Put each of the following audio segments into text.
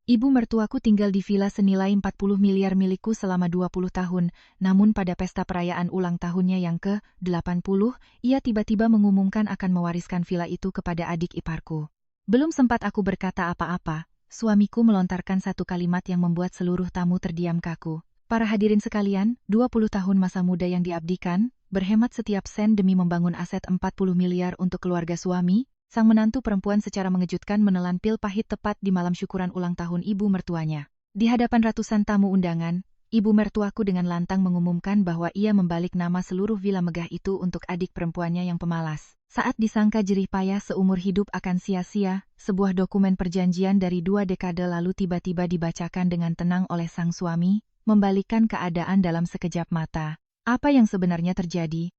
Ibu mertuaku tinggal di villa senilai 40 miliar milikku selama 20 tahun, namun pada pesta perayaan ulang tahunnya yang ke-80, ia tiba-tiba mengumumkan akan mewariskan villa itu kepada adik iparku. Belum sempat aku berkata apa-apa, suamiku melontarkan satu kalimat yang membuat seluruh tamu terdiam kaku. Para hadirin sekalian, 20 tahun masa muda yang diabdikan, berhemat setiap sen demi membangun aset 40 miliar untuk keluarga suami. Sang menantu perempuan secara mengejutkan menelan pil pahit tepat di malam syukuran ulang tahun ibu mertuanya. Di hadapan ratusan tamu undangan, ibu mertuaku dengan lantang mengumumkan bahwa ia membalik nama seluruh villa megah itu untuk adik perempuannya yang pemalas. Saat disangka jerih payah seumur hidup akan sia-sia, sebuah dokumen perjanjian dari 2 dekade lalu tiba-tiba dibacakan dengan tenang oleh sang suami, membalikkan keadaan dalam sekejap mata. Apa yang sebenarnya terjadi?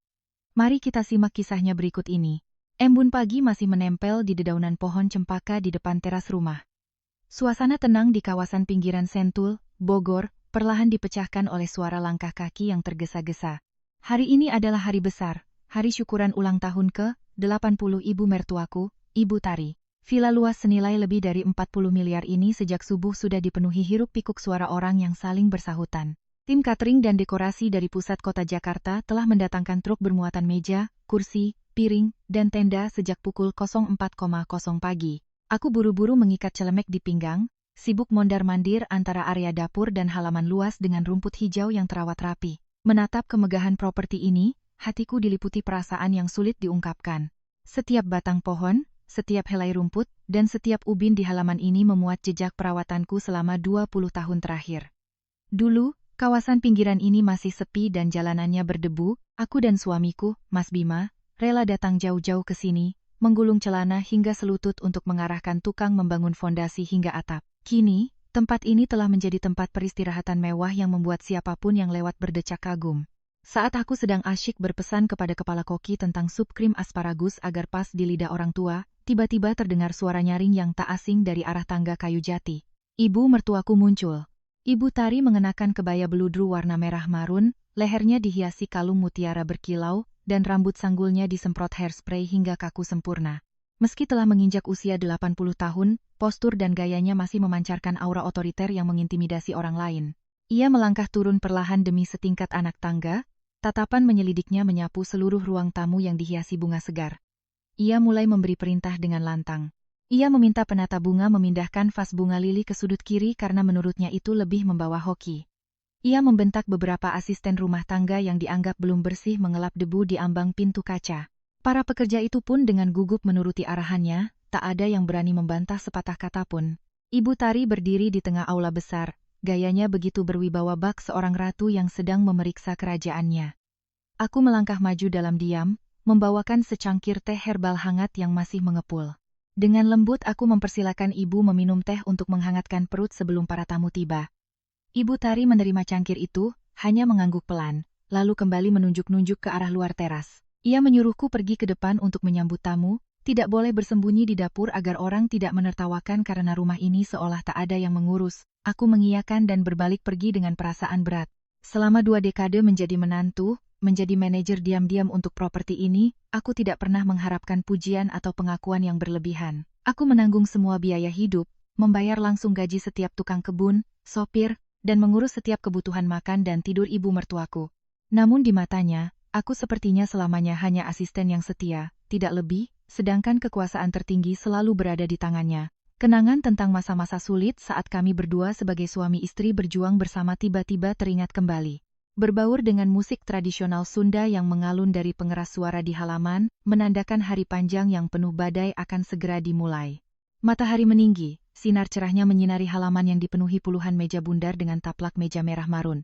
Mari kita simak kisahnya berikut ini. Embun pagi masih menempel di dedaunan pohon cempaka di depan teras rumah. Suasana tenang di kawasan pinggiran Sentul, Bogor, perlahan dipecahkan oleh suara langkah kaki yang tergesa-gesa. Hari ini adalah hari besar, hari syukuran ulang tahun ke-80 ibu mertuaku, Ibu Tari. Villa luas senilai lebih dari 40 miliar ini sejak subuh sudah dipenuhi hiruk-pikuk suara orang yang saling bersahutan. Tim catering dan dekorasi dari pusat kota Jakarta telah mendatangkan truk bermuatan meja, kursi, piring, dan tenda sejak pukul 04.00 pagi. Aku buru-buru mengikat celemek di pinggang, sibuk mondar-mandir antara area dapur dan halaman luas dengan rumput hijau yang terawat rapi. Menatap kemegahan properti ini, hatiku diliputi perasaan yang sulit diungkapkan. Setiap batang pohon, setiap helai rumput, dan setiap ubin di halaman ini memuat jejak perawatanku selama 20 tahun terakhir. Dulu, kawasan pinggiran ini masih sepi dan jalanannya berdebu. Aku dan suamiku, Mas Bima, rela datang jauh-jauh ke sini, menggulung celana hingga selutut untuk mengarahkan tukang membangun fondasi hingga atap. Kini, tempat ini telah menjadi tempat peristirahatan mewah yang membuat siapapun yang lewat berdecak kagum. Saat aku sedang asyik berpesan kepada kepala koki tentang sup krim asparagus agar pas di lidah orang tua, tiba-tiba terdengar suara nyaring yang tak asing dari arah tangga kayu jati. Ibu mertuaku muncul. Ibu Tari mengenakan kebaya beludru warna merah marun, lehernya dihiasi kalung mutiara berkilau, dan rambut sanggulnya disemprot hairspray hingga kaku sempurna. Meski telah menginjak usia 80 tahun, postur dan gayanya masih memancarkan aura otoriter yang mengintimidasi orang lain. Ia melangkah turun perlahan demi setingkat anak tangga, tatapan menyelidiknya menyapu seluruh ruang tamu yang dihiasi bunga segar. Ia mulai memberi perintah dengan lantang. Ia meminta penata bunga memindahkan vas bunga lili ke sudut kiri karena menurutnya itu lebih membawa hoki. Ia membentak beberapa asisten rumah tangga yang dianggap belum bersih mengelap debu di ambang pintu kaca. Para pekerja itu pun dengan gugup menuruti arahannya, tak ada yang berani membantah sepatah kata pun. Ibu Tari berdiri di tengah aula besar, gayanya begitu berwibawa bak seorang ratu yang sedang memeriksa kerajaannya. Aku melangkah maju dalam diam, membawakan secangkir teh herbal hangat yang masih mengepul. Dengan lembut aku mempersilakan ibu meminum teh untuk menghangatkan perut sebelum para tamu tiba. Ibu Tari menerima cangkir itu, hanya mengangguk pelan, lalu kembali menunjuk-nunjuk ke arah luar teras. Ia menyuruhku pergi ke depan untuk menyambut tamu, tidak boleh bersembunyi di dapur agar orang tidak menertawakan karena rumah ini seolah tak ada yang mengurus. Aku mengiyakan dan berbalik pergi dengan perasaan berat. Selama 2 dekade menjadi menantu, menjadi manajer diam-diam untuk properti ini, aku tidak pernah mengharapkan pujian atau pengakuan yang berlebihan. Aku menanggung semua biaya hidup, membayar langsung gaji setiap tukang kebun, sopir, dan mengurus setiap kebutuhan makan dan tidur ibu mertuaku. Namun di matanya, aku sepertinya selamanya hanya asisten yang setia, tidak lebih, sedangkan kekuasaan tertinggi selalu berada di tangannya. Kenangan tentang masa-masa sulit saat kami berdua sebagai suami istri berjuang bersama tiba-tiba teringat kembali. Berbaur dengan musik tradisional Sunda yang mengalun dari pengeras suara di halaman, menandakan hari panjang yang penuh badai akan segera dimulai. Matahari meninggi. Sinar cerahnya menyinari halaman yang dipenuhi puluhan meja bundar dengan taplak meja merah marun.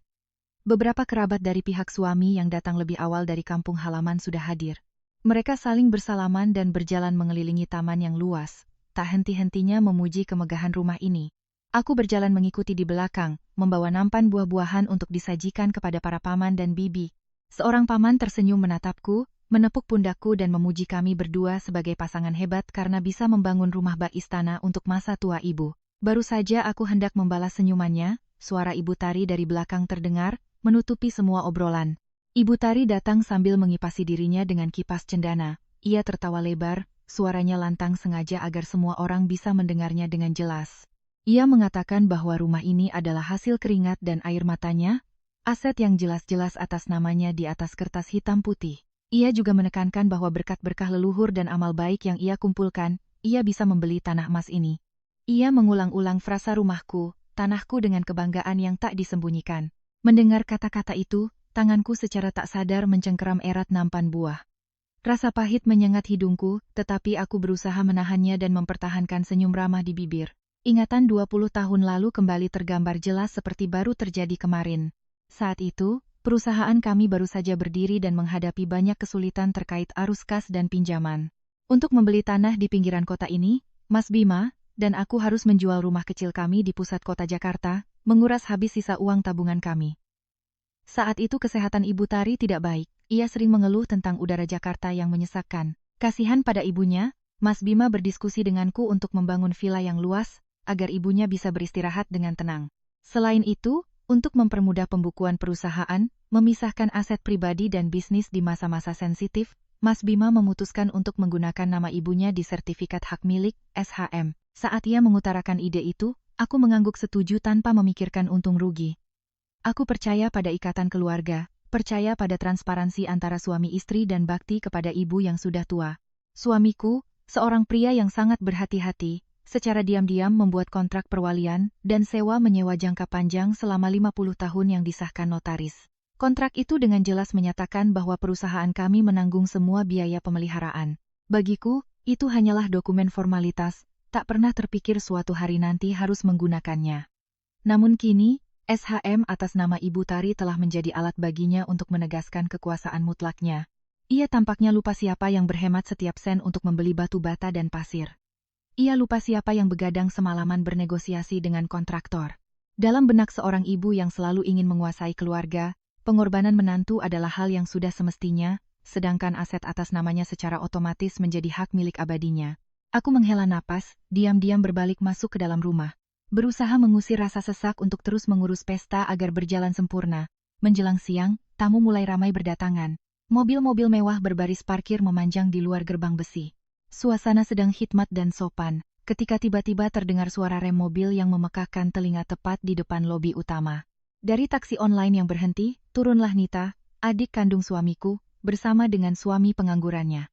Beberapa kerabat dari pihak suami yang datang lebih awal dari kampung halaman sudah hadir. Mereka saling bersalaman dan berjalan mengelilingi taman yang luas, tak henti-hentinya memuji kemegahan rumah ini. Aku berjalan mengikuti di belakang, membawa nampan buah-buahan untuk disajikan kepada para paman dan bibi. Seorang paman tersenyum menatapku, menepuk pundakku dan memuji kami berdua sebagai pasangan hebat karena bisa membangun rumah bak istana untuk masa tua ibu. Baru saja aku hendak membalas senyumannya, suara Ibu Tari dari belakang terdengar, menutupi semua obrolan. Ibu Tari datang sambil mengipasi dirinya dengan kipas cendana. Ia tertawa lebar, suaranya lantang sengaja agar semua orang bisa mendengarnya dengan jelas. Ia mengatakan bahwa rumah ini adalah hasil keringat dan air matanya, aset yang jelas-jelas atas namanya di atas kertas hitam putih. Ia juga menekankan bahwa berkat berkah leluhur dan amal baik yang ia kumpulkan, ia bisa membeli tanah emas ini. Ia mengulang-ulang frasa rumahku, tanahku dengan kebanggaan yang tak disembunyikan. Mendengar kata-kata itu, tanganku secara tak sadar mencengkeram erat nampan buah. Rasa pahit menyengat hidungku, tetapi aku berusaha menahannya dan mempertahankan senyum ramah di bibir. Ingatan 20 tahun lalu kembali tergambar jelas seperti baru terjadi kemarin. Saat itu, perusahaan kami baru saja berdiri dan menghadapi banyak kesulitan terkait arus kas dan pinjaman. Untuk membeli tanah di pinggiran kota ini, Mas Bima dan aku harus menjual rumah kecil kami di pusat kota Jakarta, menguras habis sisa uang tabungan kami. Saat itu kesehatan Ibu Tari tidak baik, ia sering mengeluh tentang udara Jakarta yang menyesakkan. Kasihan pada ibunya, Mas Bima berdiskusi denganku untuk membangun villa yang luas, agar ibunya bisa beristirahat dengan tenang. Selain itu, untuk mempermudah pembukuan perusahaan, memisahkan aset pribadi dan bisnis di masa-masa sensitif, Mas Bima memutuskan untuk menggunakan nama ibunya di sertifikat hak milik, SHM. Saat ia mengutarakan ide itu, aku mengangguk setuju tanpa memikirkan untung rugi. Aku percaya pada ikatan keluarga, percaya pada transparansi antara suami istri dan bakti kepada ibu yang sudah tua. Suamiku, seorang pria yang sangat berhati-hati, secara diam-diam membuat kontrak perwalian dan sewa menyewa jangka panjang selama 50 tahun yang disahkan notaris. Kontrak itu dengan jelas menyatakan bahwa perusahaan kami menanggung semua biaya pemeliharaan. Bagiku, itu hanyalah dokumen formalitas, tak pernah terpikir suatu hari nanti harus menggunakannya. Namun kini, SHM atas nama Ibu Tari telah menjadi alat baginya untuk menegaskan kekuasaan mutlaknya. Ia tampaknya lupa siapa yang berhemat setiap sen untuk membeli batu bata dan pasir. Ia lupa siapa yang begadang semalaman bernegosiasi dengan kontraktor. Dalam benak seorang ibu yang selalu ingin menguasai keluarga, pengorbanan menantu adalah hal yang sudah semestinya, sedangkan aset atas namanya secara otomatis menjadi hak milik abadinya. Aku menghela napas, diam-diam berbalik masuk ke dalam rumah. Berusaha mengusir rasa sesak untuk terus mengurus pesta agar berjalan sempurna. Menjelang siang, tamu mulai ramai berdatangan. Mobil-mobil mewah berbaris parkir memanjang di luar gerbang besi. Suasana sedang khidmat dan sopan, ketika tiba-tiba terdengar suara rem mobil yang memekakkan telinga tepat di depan lobi utama. Dari taksi online yang berhenti, turunlah Nita, adik kandung suamiku, bersama dengan suami penganggurannya.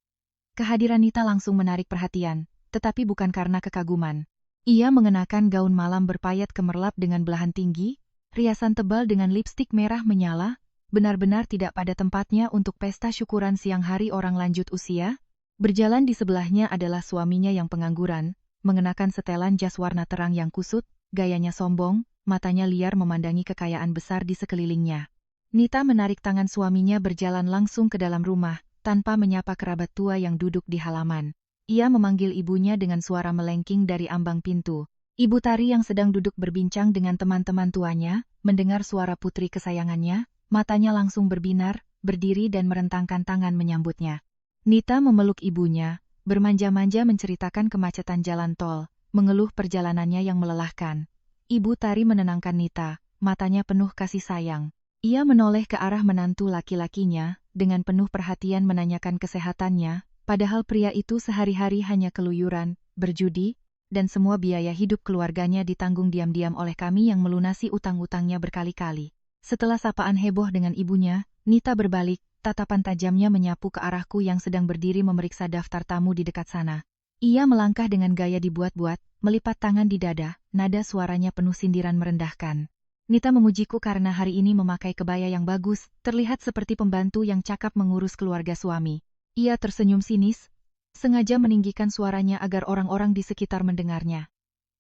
Kehadiran Nita langsung menarik perhatian, tetapi bukan karena kekaguman. Ia mengenakan gaun malam berpayet kemerlap dengan belahan tinggi, riasan tebal dengan lipstik merah menyala, benar-benar tidak pada tempatnya untuk pesta syukuran siang hari orang lanjut usia. Berjalan di sebelahnya adalah suaminya yang pengangguran, mengenakan setelan jas warna terang yang kusut, gayanya sombong, matanya liar memandangi kekayaan besar di sekelilingnya. Nita menarik tangan suaminya berjalan langsung ke dalam rumah, tanpa menyapa kerabat tua yang duduk di halaman. Ia memanggil ibunya dengan suara melengking dari ambang pintu. Ibu Tari yang sedang duduk berbincang dengan teman-teman tuanya, mendengar suara putri kesayangannya, matanya langsung berbinar, berdiri dan merentangkan tangan menyambutnya. Nita memeluk ibunya, bermanja-manja menceritakan kemacetan jalan tol, mengeluh perjalanannya yang melelahkan. Ibu Tari menenangkan Nita, matanya penuh kasih sayang. Ia menoleh ke arah menantu laki-lakinya, dengan penuh perhatian menanyakan kesehatannya, padahal pria itu sehari-hari hanya keluyuran, berjudi, dan semua biaya hidup keluarganya ditanggung diam-diam oleh kami yang melunasi utang-utangnya berkali-kali. Setelah sapaan heboh dengan ibunya, Nita berbalik, tatapan tajamnya menyapu ke arahku yang sedang berdiri memeriksa daftar tamu di dekat sana. Ia melangkah dengan gaya dibuat-buat, melipat tangan di dada, nada suaranya penuh sindiran merendahkan. Nita memujiku karena hari ini memakai kebaya yang bagus, terlihat seperti pembantu yang cakap mengurus keluarga suami. Ia tersenyum sinis, sengaja meninggikan suaranya agar orang-orang di sekitar mendengarnya.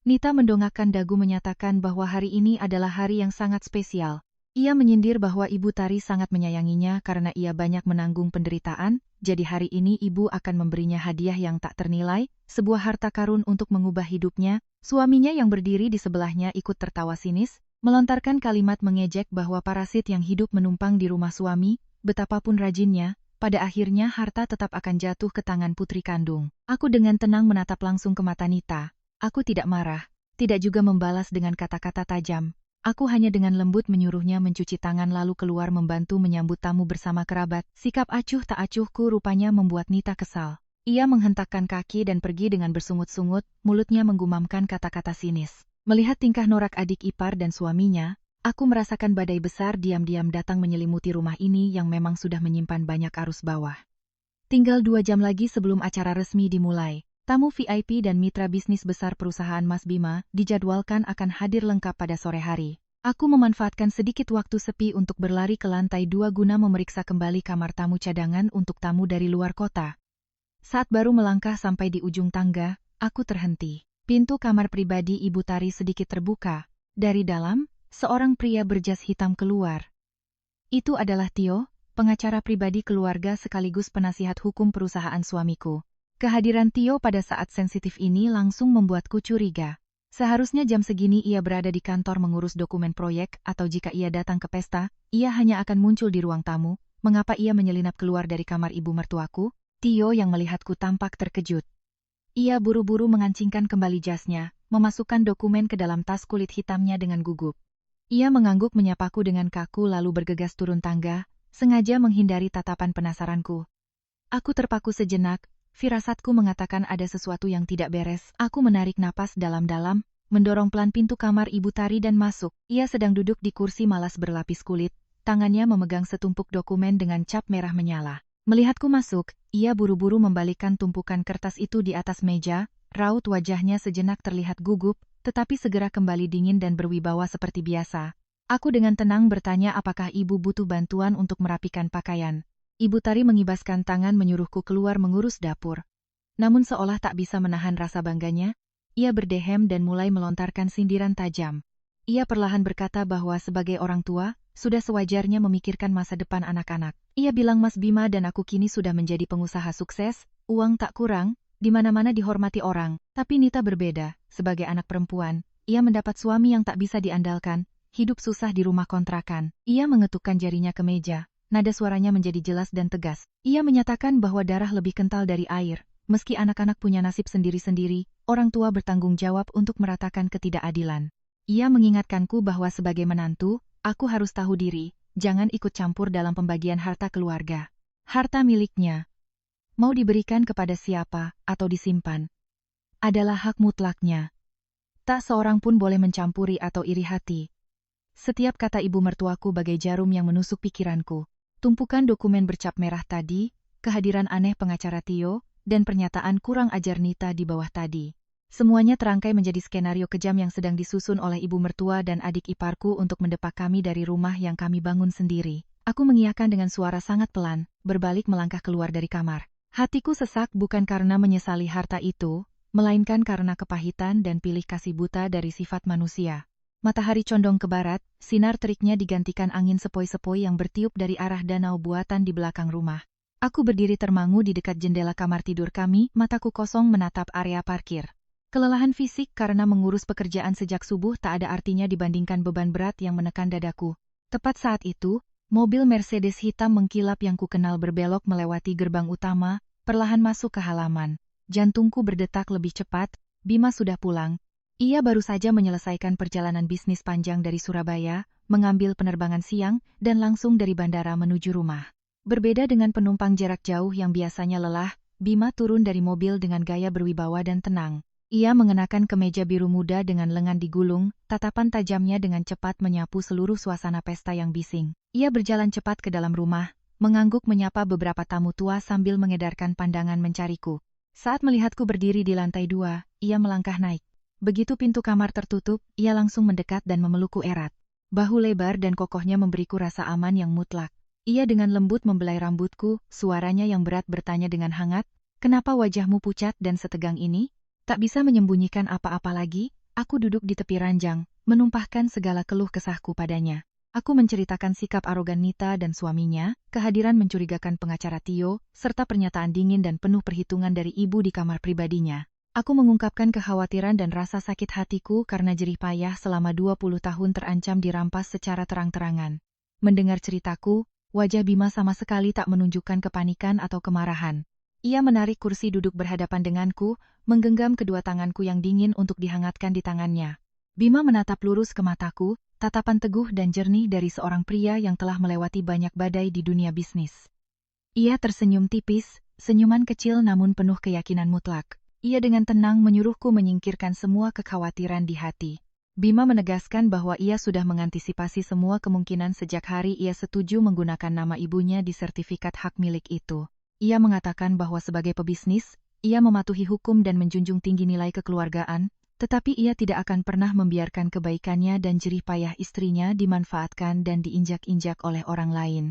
Nita mendongakkan dagu menyatakan bahwa hari ini adalah hari yang sangat spesial. Ia menyindir bahwa Ibu Tari sangat menyayanginya karena ia banyak menanggung penderitaan, jadi hari ini ibu akan memberinya hadiah yang tak ternilai, sebuah harta karun untuk mengubah hidupnya. Suaminya yang berdiri di sebelahnya ikut tertawa sinis, melontarkan kalimat mengejek bahwa parasit yang hidup menumpang di rumah suami, betapapun rajinnya, pada akhirnya harta tetap akan jatuh ke tangan putri kandung. Aku dengan tenang menatap langsung ke mata Nita. Aku tidak marah, tidak juga membalas dengan kata-kata tajam. Aku hanya dengan lembut menyuruhnya mencuci tangan lalu keluar membantu menyambut tamu bersama kerabat. Sikap acuh tak acuhku rupanya membuat Nita kesal. Ia menghentakkan kaki dan pergi dengan bersungut-sungut, mulutnya menggumamkan kata-kata sinis. Melihat tingkah norak adik ipar dan suaminya, aku merasakan badai besar diam-diam datang menyelimuti rumah ini yang memang sudah menyimpan banyak arus bawah. Tinggal 2 jam lagi sebelum acara resmi dimulai. Tamu VIP dan mitra bisnis besar perusahaan Mas Bima dijadwalkan akan hadir lengkap pada sore hari. Aku memanfaatkan sedikit waktu sepi untuk berlari ke lantai 2 guna memeriksa kembali kamar tamu cadangan untuk tamu dari luar kota. Saat baru melangkah sampai di ujung tangga, aku terhenti. Pintu kamar pribadi Ibu Tari sedikit terbuka. Dari dalam, seorang pria berjas hitam keluar. Itu adalah Tio, pengacara pribadi keluarga sekaligus penasihat hukum perusahaan suamiku. Kehadiran Tio pada saat sensitif ini langsung membuatku curiga. Seharusnya jam segini ia berada di kantor mengurus dokumen proyek, atau jika ia datang ke pesta, ia hanya akan muncul di ruang tamu. Mengapa ia menyelinap keluar dari kamar ibu mertuaku? Tio yang melihatku tampak terkejut. Ia buru-buru mengancingkan kembali jasnya, memasukkan dokumen ke dalam tas kulit hitamnya dengan gugup. Ia mengangguk menyapaku dengan kaku lalu bergegas turun tangga, sengaja menghindari tatapan penasaranku. Aku terpaku sejenak, firasatku mengatakan ada sesuatu yang tidak beres. Aku menarik napas dalam-dalam, mendorong pelan pintu kamar Ibu Tari dan masuk. Ia sedang duduk di kursi malas berlapis kulit, tangannya memegang setumpuk dokumen dengan cap merah menyala. Melihatku masuk, ia buru-buru membalikkan tumpukan kertas itu di atas meja, raut wajahnya sejenak terlihat gugup, tetapi segera kembali dingin dan berwibawa seperti biasa. Aku dengan tenang bertanya apakah ibu butuh bantuan untuk merapikan pakaian. Ibu Tari mengibaskan tangan menyuruhku keluar mengurus dapur. Namun seolah tak bisa menahan rasa bangganya, ia berdehem dan mulai melontarkan sindiran tajam. Ia perlahan berkata bahwa sebagai orang tua, sudah sewajarnya memikirkan masa depan anak-anak. Ia bilang Mas Bima dan aku kini sudah menjadi pengusaha sukses, uang tak kurang, di mana-mana dihormati orang. Tapi Nita berbeda, sebagai anak perempuan, ia mendapat suami yang tak bisa diandalkan, hidup susah di rumah kontrakan. Ia mengetukkan jarinya ke meja, nada suaranya menjadi jelas dan tegas. Ia menyatakan bahwa darah lebih kental dari air, meski anak-anak punya nasib sendiri-sendiri, orang tua bertanggung jawab untuk meratakan ketidakadilan. Ia mengingatkanku bahwa sebagai menantu, aku harus tahu diri, jangan ikut campur dalam pembagian harta keluarga. Harta miliknya, mau diberikan kepada siapa atau disimpan, adalah hak mutlaknya. Tak seorang pun boleh mencampuri atau iri hati. Setiap kata ibu mertuaku bagai jarum yang menusuk pikiranku. Tumpukan dokumen bercap merah tadi, kehadiran aneh pengacara Tio, dan pernyataan kurang ajar Nita di bawah tadi. Semuanya terangkai menjadi skenario kejam yang sedang disusun oleh ibu mertua dan adik iparku untuk mendepak kami dari rumah yang kami bangun sendiri. Aku mengiyakan dengan suara sangat pelan, berbalik melangkah keluar dari kamar. Hatiku sesak bukan karena menyesali harta itu, melainkan karena kepahitan dan pilih kasih buta dari sifat manusia. Matahari condong ke barat, sinar teriknya digantikan angin sepoi-sepoi yang bertiup dari arah danau buatan di belakang rumah. Aku berdiri termangu di dekat jendela kamar tidur kami, mataku kosong menatap area parkir. Kelelahan fisik karena mengurus pekerjaan sejak subuh tak ada artinya dibandingkan beban berat yang menekan dadaku. Tepat saat itu, mobil Mercedes hitam mengkilap yang kukenal berbelok melewati gerbang utama, perlahan masuk ke halaman. Jantungku berdetak lebih cepat, Bima sudah pulang. Ia baru saja menyelesaikan perjalanan bisnis panjang dari Surabaya, mengambil penerbangan siang, dan langsung dari bandara menuju rumah. Berbeda dengan penumpang jarak jauh yang biasanya lelah, Bima turun dari mobil dengan gaya berwibawa dan tenang. Ia mengenakan kemeja biru muda dengan lengan digulung, tatapan tajamnya dengan cepat menyapu seluruh suasana pesta yang bising. Ia berjalan cepat ke dalam rumah, mengangguk menyapa beberapa tamu tua sambil mengedarkan pandangan mencariku. Saat melihatku berdiri di lantai 2, ia melangkah naik. Begitu pintu kamar tertutup, ia langsung mendekat dan memelukku erat. Bahu lebar dan kokohnya memberiku rasa aman yang mutlak. Ia dengan lembut membelai rambutku, suaranya yang berat bertanya dengan hangat, "Kenapa wajahmu pucat dan setegang ini?" Tak bisa menyembunyikan apa-apa lagi, aku duduk di tepi ranjang, menumpahkan segala keluh kesahku padanya. Aku menceritakan sikap arogan Nita dan suaminya, kehadiran mencurigakan pengacara Tio, serta pernyataan dingin dan penuh perhitungan dari ibu di kamar pribadinya. Aku mengungkapkan kekhawatiran dan rasa sakit hatiku karena jerih payah selama 20 tahun terancam dirampas secara terang-terangan. Mendengar ceritaku, wajah Bima sama sekali tak menunjukkan kepanikan atau kemarahan. Ia menarik kursi duduk berhadapan denganku, menggenggam kedua tanganku yang dingin untuk dihangatkan di tangannya. Bima menatap lurus ke mataku, tatapan teguh dan jernih dari seorang pria yang telah melewati banyak badai di dunia bisnis. Ia tersenyum tipis, senyuman kecil namun penuh keyakinan mutlak. Ia dengan tenang menyuruhku menyingkirkan semua kekhawatiran di hati. Bima menegaskan bahwa ia sudah mengantisipasi semua kemungkinan sejak hari ia setuju menggunakan nama ibunya di sertifikat hak milik itu. Ia mengatakan bahwa sebagai pebisnis, ia mematuhi hukum dan menjunjung tinggi nilai kekeluargaan, tetapi ia tidak akan pernah membiarkan kebaikannya dan jerih payah istrinya dimanfaatkan dan diinjak-injak oleh orang lain.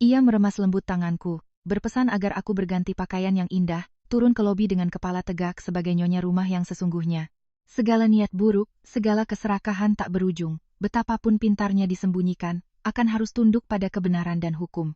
Ia meremas lembut tanganku, berpesan agar aku berganti pakaian yang indah, turun ke lobi dengan kepala tegak sebagai nyonya rumah yang sesungguhnya. Segala niat buruk, segala keserakahan tak berujung, betapapun pintarnya disembunyikan, akan harus tunduk pada kebenaran dan hukum.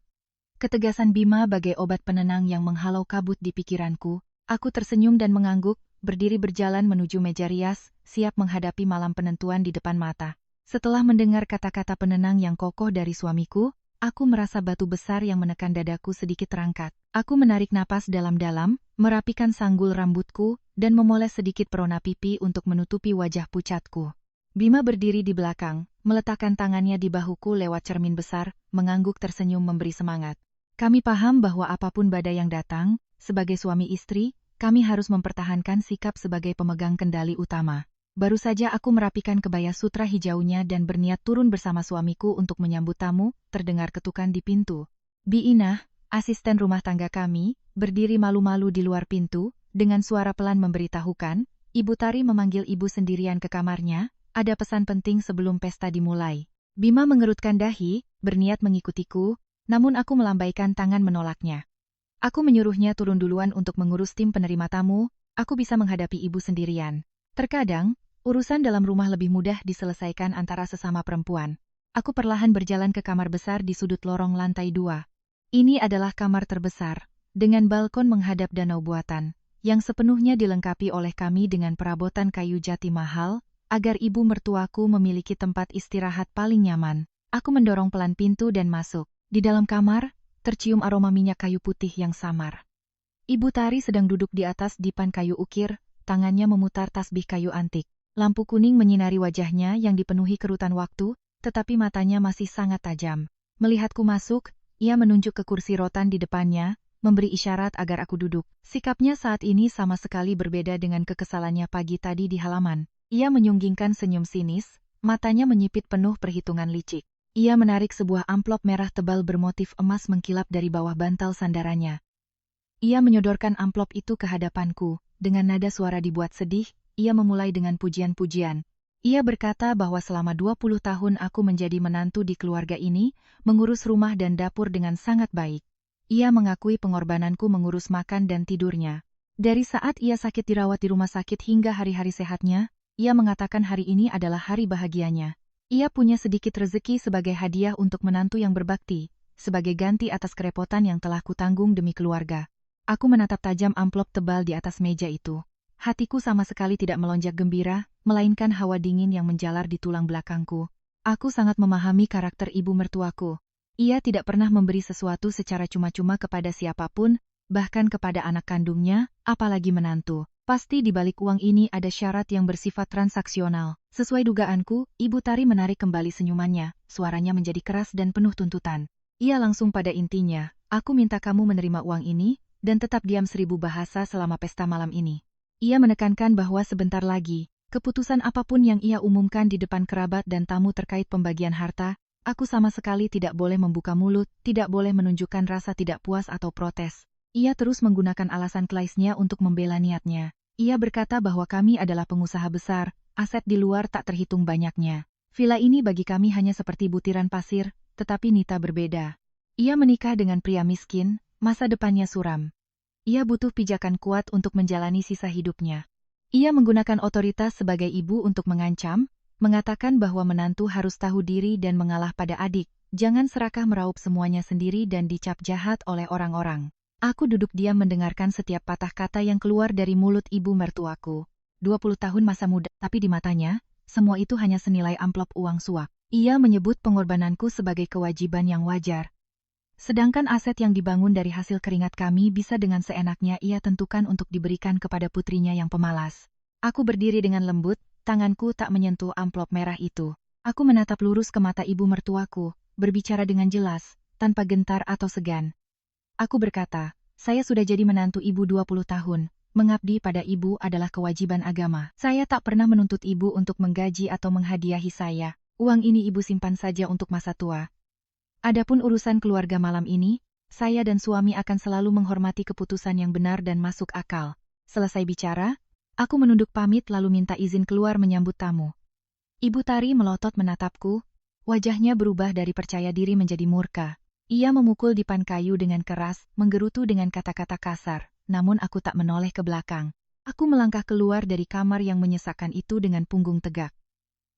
Ketegasan Bima bagai obat penenang yang menghalau kabut di pikiranku. Aku tersenyum dan mengangguk, berdiri berjalan menuju meja rias, siap menghadapi malam penentuan di depan mata. Setelah mendengar kata-kata penenang yang kokoh dari suamiku, aku merasa batu besar yang menekan dadaku sedikit terangkat. Aku menarik napas dalam-dalam, merapikan sanggul rambutku, dan memoles sedikit perona pipi untuk menutupi wajah pucatku. Bima berdiri di belakang, meletakkan tangannya di bahuku lewat cermin besar, mengangguk tersenyum memberi semangat. Kami paham bahwa apapun badai yang datang, sebagai suami istri, kami harus mempertahankan sikap sebagai pemegang kendali utama. Baru saja aku merapikan kebaya sutra hijaunya dan berniat turun bersama suamiku untuk menyambut tamu, terdengar ketukan di pintu. Bi Inah, asisten rumah tangga kami, berdiri malu-malu di luar pintu, dengan suara pelan memberitahukan, Ibu Tari memanggil ibu sendirian ke kamarnya, ada pesan penting sebelum pesta dimulai. Bima mengerutkan dahi, berniat mengikutiku, namun aku melambaikan tangan menolaknya. Aku menyuruhnya turun duluan untuk mengurus tim penerima tamu, aku bisa menghadapi ibu sendirian. Terkadang, urusan dalam rumah lebih mudah diselesaikan antara sesama perempuan. Aku perlahan berjalan ke kamar besar di sudut lorong lantai 2. Ini adalah kamar terbesar, dengan balkon menghadap danau buatan, yang sepenuhnya dilengkapi oleh kami dengan perabotan kayu jati mahal, agar ibu mertuaku memiliki tempat istirahat paling nyaman. Aku mendorong pelan pintu dan masuk. Di dalam kamar, tercium aroma minyak kayu putih yang samar. Ibu Tari sedang duduk di atas dipan kayu ukir, tangannya memutar tasbih kayu antik. Lampu kuning menyinari wajahnya yang dipenuhi kerutan waktu, tetapi matanya masih sangat tajam. Melihatku masuk, ia menunjuk ke kursi rotan di depannya, memberi isyarat agar aku duduk. Sikapnya saat ini sama sekali berbeda dengan kekesalannya pagi tadi di halaman. Ia menyunggingkan senyum sinis, matanya menyipit penuh perhitungan licik. Ia menarik sebuah amplop merah tebal bermotif emas mengkilap dari bawah bantal sandarannya. Ia menyodorkan amplop itu ke hadapanku, dengan nada suara dibuat sedih, ia memulai dengan pujian-pujian. Ia berkata bahwa selama 20 tahun aku menjadi menantu di keluarga ini, mengurus rumah dan dapur dengan sangat baik. Ia mengakui pengorbananku mengurus makan dan tidurnya. Dari saat ia sakit dirawat di rumah sakit hingga hari-hari sehatnya, ia mengatakan hari ini adalah hari bahagianya. Ia punya sedikit rezeki sebagai hadiah untuk menantu yang berbakti, sebagai ganti atas kerepotan yang telah kutanggung demi keluarga. Aku menatap tajam amplop tebal di atas meja itu. Hatiku sama sekali tidak melonjak gembira, melainkan hawa dingin yang menjalar di tulang belakangku. Aku sangat memahami karakter ibu mertuaku. Ia tidak pernah memberi sesuatu secara cuma-cuma kepada siapapun, bahkan kepada anak kandungnya, apalagi menantu. Pasti di balik uang ini ada syarat yang bersifat transaksional. Sesuai dugaanku, Ibu Tari menarik kembali senyumannya, suaranya menjadi keras dan penuh tuntutan. Ia langsung pada intinya, aku minta kamu menerima uang ini, dan tetap diam 1000 bahasa selama pesta malam ini. Ia menekankan bahwa sebentar lagi, keputusan apapun yang ia umumkan di depan kerabat dan tamu terkait pembagian harta, aku sama sekali tidak boleh membuka mulut, tidak boleh menunjukkan rasa tidak puas atau protes. Ia terus menggunakan alasan klaisnya untuk membela niatnya. Ia berkata bahwa kami adalah pengusaha besar, aset di luar tak terhitung banyaknya. Villa ini bagi kami hanya seperti butiran pasir, tetapi Nita berbeda. Ia menikah dengan pria miskin, masa depannya suram. Ia butuh pijakan kuat untuk menjalani sisa hidupnya. Ia menggunakan otoritas sebagai ibu untuk mengancam, mengatakan bahwa menantu harus tahu diri dan mengalah pada adik, jangan serakah meraup semuanya sendiri dan dicap jahat oleh orang-orang. Aku duduk diam mendengarkan setiap patah kata yang keluar dari mulut ibu mertuaku. 20 tahun masa muda, tapi di matanya, semua itu hanya senilai amplop uang suap. Ia menyebut pengorbananku sebagai kewajiban yang wajar. Sedangkan aset yang dibangun dari hasil keringat kami bisa dengan seenaknya ia tentukan untuk diberikan kepada putrinya yang pemalas. Aku berdiri dengan lembut, tanganku tak menyentuh amplop merah itu. Aku menatap lurus ke mata ibu mertuaku, berbicara dengan jelas, tanpa gentar atau segan. Aku berkata, saya sudah jadi menantu ibu 20 tahun, Mengabdi pada ibu adalah kewajiban agama. Saya tak pernah menuntut ibu untuk menggaji atau menghadiahi saya. Uang ini ibu simpan saja untuk masa tua. Adapun urusan keluarga malam ini, saya dan suami akan selalu menghormati keputusan yang benar dan masuk akal. Selesai bicara, aku menunduk pamit lalu minta izin keluar menyambut tamu. Ibu Tari melotot menatapku, wajahnya berubah dari percaya diri menjadi murka. Ia memukul dipan kayu dengan keras, menggerutu dengan kata-kata kasar. Namun aku tak menoleh ke belakang. Aku melangkah keluar dari kamar yang menyesakkan itu dengan punggung tegak.